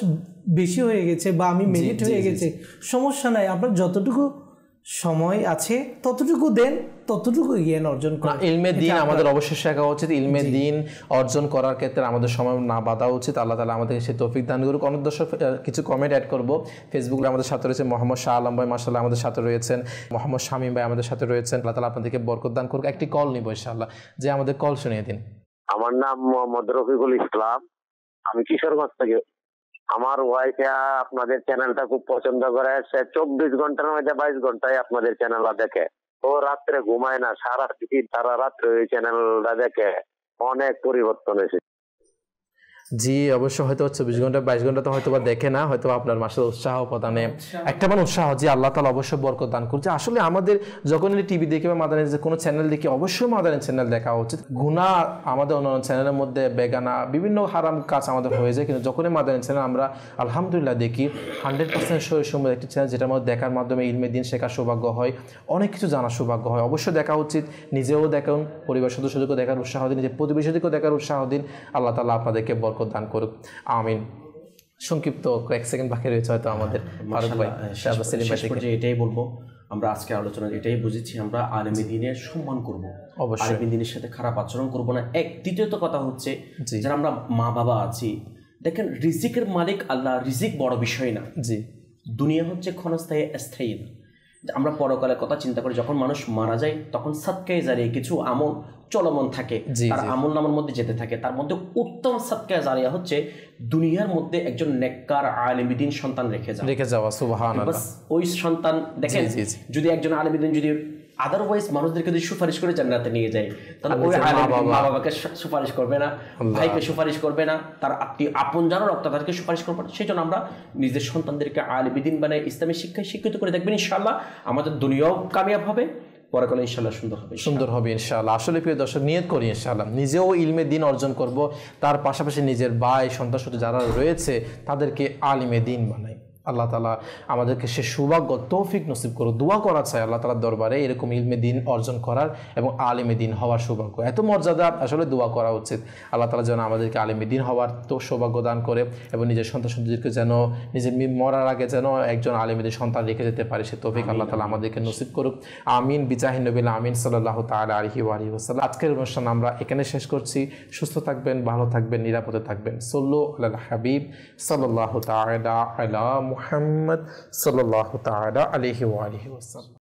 বেশি হয়ে গেছে বা আমি মেরিট হয়ে গেছে, সমস্যা নাই, আপনার যতটুকু সময় আছে ততটুকু দেন, ততটুকু জ্ঞান অর্জন করা। ইলমে দিন আমাদের অবশ্যই শেখা উচিত। ইলমে দিন অর্জন করার ক্ষেত্রে আমাদের সময় না বাধা উচিত। আল্লাহ তাআলা আমাদের সেই তৌফিক দান করুক। অনেক দর্শক কিছু কমেন্ট অ্যাড করব। ফেসবুকে আমাদের সাথে রয়েছে মোহাম্মদ শাহ আলম ভাই, মাশাআল্লাহ আমাদের সাথে রয়েছেন। মোহাম্মদ শামীম ভাই আমাদের সাথে রয়েছেন। আল্লাহ তাআলা আপনাদেরকে বরকত দান করুক। একটি কল নিব ইনশাআল্লাহ। যে আমাদের কল শুনিয়ে দিন। আমার নাম মোহাম্মদ রফিকুল ইসলাম, আমি কিশোরগঞ্জ থেকে। আমার ওয়াইফে আপনাদের চ্যানেলটা খুব পছন্দ করে, সে 24 ঘন্টার মধ্যে 22 ঘন্টায় আপনাদের চ্যানেলটা দেখে। ও রাত্রে ঘুমায় না, সারা রাত্রে ওই চ্যানেলটা দেখে। অনেক পরিবর্তন এসেছে। জি অবশ্যই, হয়তো 24 ঘন্টা 22 ঘন্টা তো হয়তো বা দেখে না, হয়তো আপনার মাসে উৎসাহ প্রদানে একটা মানে উৎসাহ, যে আল্লাহ তাআলা অবশ্যই বরকত দান করছে। আসলে আমাদের যখন টিভি দেখি বা মাদানী যে কোনো চ্যানেল দেখি, অবশ্যই মাদানী চ্যানেল দেখা উচিত। গুনাহ আমাদের অন্যান্য চ্যানেলের মধ্যে বেগানা বিভিন্ন হারাম কাজ আমাদের হয়ে যায়, কিন্তু যখনই মাদানী চ্যানেল আমরা আলহামদুলিল্লাহ দেখি 100% সহিষ্ণুতার একটি চ্যানেল, যেটার মধ্যে দেখার মাধ্যমে ইলমে দিন শেখার সৌভাগ্য হয়, অনেক কিছু জানার সৌভাগ্য হয়। অবশ্যই দেখা উচিত। নিজেও দেখুন, পরিবার সদস্যদেরকেও দেখার উৎসাহ দিন, নিজের প্রতিবেশীদেরকেও দেখার উৎসাহ দিন। আল্লাহ তাআলা আপনাদেরকে বরকত দান করুক, আমিন। সংক্ষিপ্ত কয়েক সেকেন্ড বাকি রয়েছে হয়তো আমাদের ফারুক ভাই, সেলিম ভাই থেকে এটাই বলবো। আমরা আজকে আলোচনা এটাই বুঝেছি, আমরা আলেমে দ্বীনের সম্মান করব, অবশ্যই আলেমে দ্বীনের সাথে খারাপ আচরণ করব না। দ্বিতীয়ত কথা হচ্ছে যারা আমরা মা বাবা আছি, দেখেন রিজিকের মালিক আল্লাহ, রিজিক বড় বিষয় না। জি, দুনিয়া হচ্ছে ক্ষণস্থায়ী, স্থায়ী না। আমরা পরকালের কথা চিন্তা করি, যখন মানুষ মারা যায় তখন সাদকায়ে জারিয়া কিছু আমল চলমান থাকে, তার আমল নামার মধ্যে যেতে থাকে। তার মধ্যে উত্তম সাদকায়ে জারিয়া হচ্ছে দুনিয়ার মধ্যে একজন নেককার আলেমে দ্বীন সন্তান রেখে যাওয়া। সুবহানাল্লাহ। ওই সন্তান দেখেন, যদি একজন আলেমে দ্বীন যদি আদারওয়াইজ মানুষদেরকে যদি সুপারিশ করে জান্নাতে নিয়ে যায়, তাহলে ওই মা বাবাকে সুপারিশ করবে না, ভাইকে সুপারিশ করবে না, তার আপন যারা রক্তদারকে সুপারিশ করবে না। সেই জন্য আমরা নিজের সন্তানদেরকে আলেমে দ্বীন বানায় ইসলামী শিক্ষায় শিক্ষিত করে দেখবেন, ইনশাআল্লাহ আমাদের দুনিয়াও কামিয়াব হবে, পরকালে ইনশাআল্লাহ সুন্দর হবে ইনশাআল্লাহ। আসলে প্রিয় দর্শক, নিয়ত করি ইনশাআল্লাহ নিজেও ইলমে দ্বীন অর্জন করব, তার পাশাপাশি নিজের ভাই সন্তান যারা রয়েছে তাদেরকে আলিমে দ্বীন বানাই। আল্লাহ তাআলা আমাদেরকে সে সৌভাগ্য তৌফিক নসিব করুক। দোয়া করা চাই আল্লাহ তাআলার দরবারে এরকম ইলমে দিন অর্জন করার এবং আলেমে দিন হওয়ার সৌভাগ্য, এত মর্যাদা, আসলে দোয়া করা উচিত। আল্লাহ তাআলা যেন আমাদেরকে আলেমে দিন হওয়ার তো সৌভাগ্য দান করে এবং নিজের সন্তান সন্ততিদেরকে যেন নিজের মরার আগে যেন একজন আলেমে দিন সন্তান রেখে যেতে পারে, সে তৌফিক আল্লাহ তাআলা আমাদেরকে নসিব করুক। আমিন বিজাহি নবিল আমিন সাল্লাল্লাহু তাআলা আলাইহি ওয়া আলিহি ওয়াসাল্লাম। আজকের অনুষ্ঠান আমরা এখানে শেষ করছি। সুস্থ থাকবেন, ভালো থাকবেন, নিরাপদে থাকবেন। সাল্লু আলাল হাবিব সাল্লাল্লাহু তাআলা আলা মুহাম্মদ সাল্লাল্লাহু তাআলা আলাইহি ওয়া আলিহি ওয়াসাল্লাম।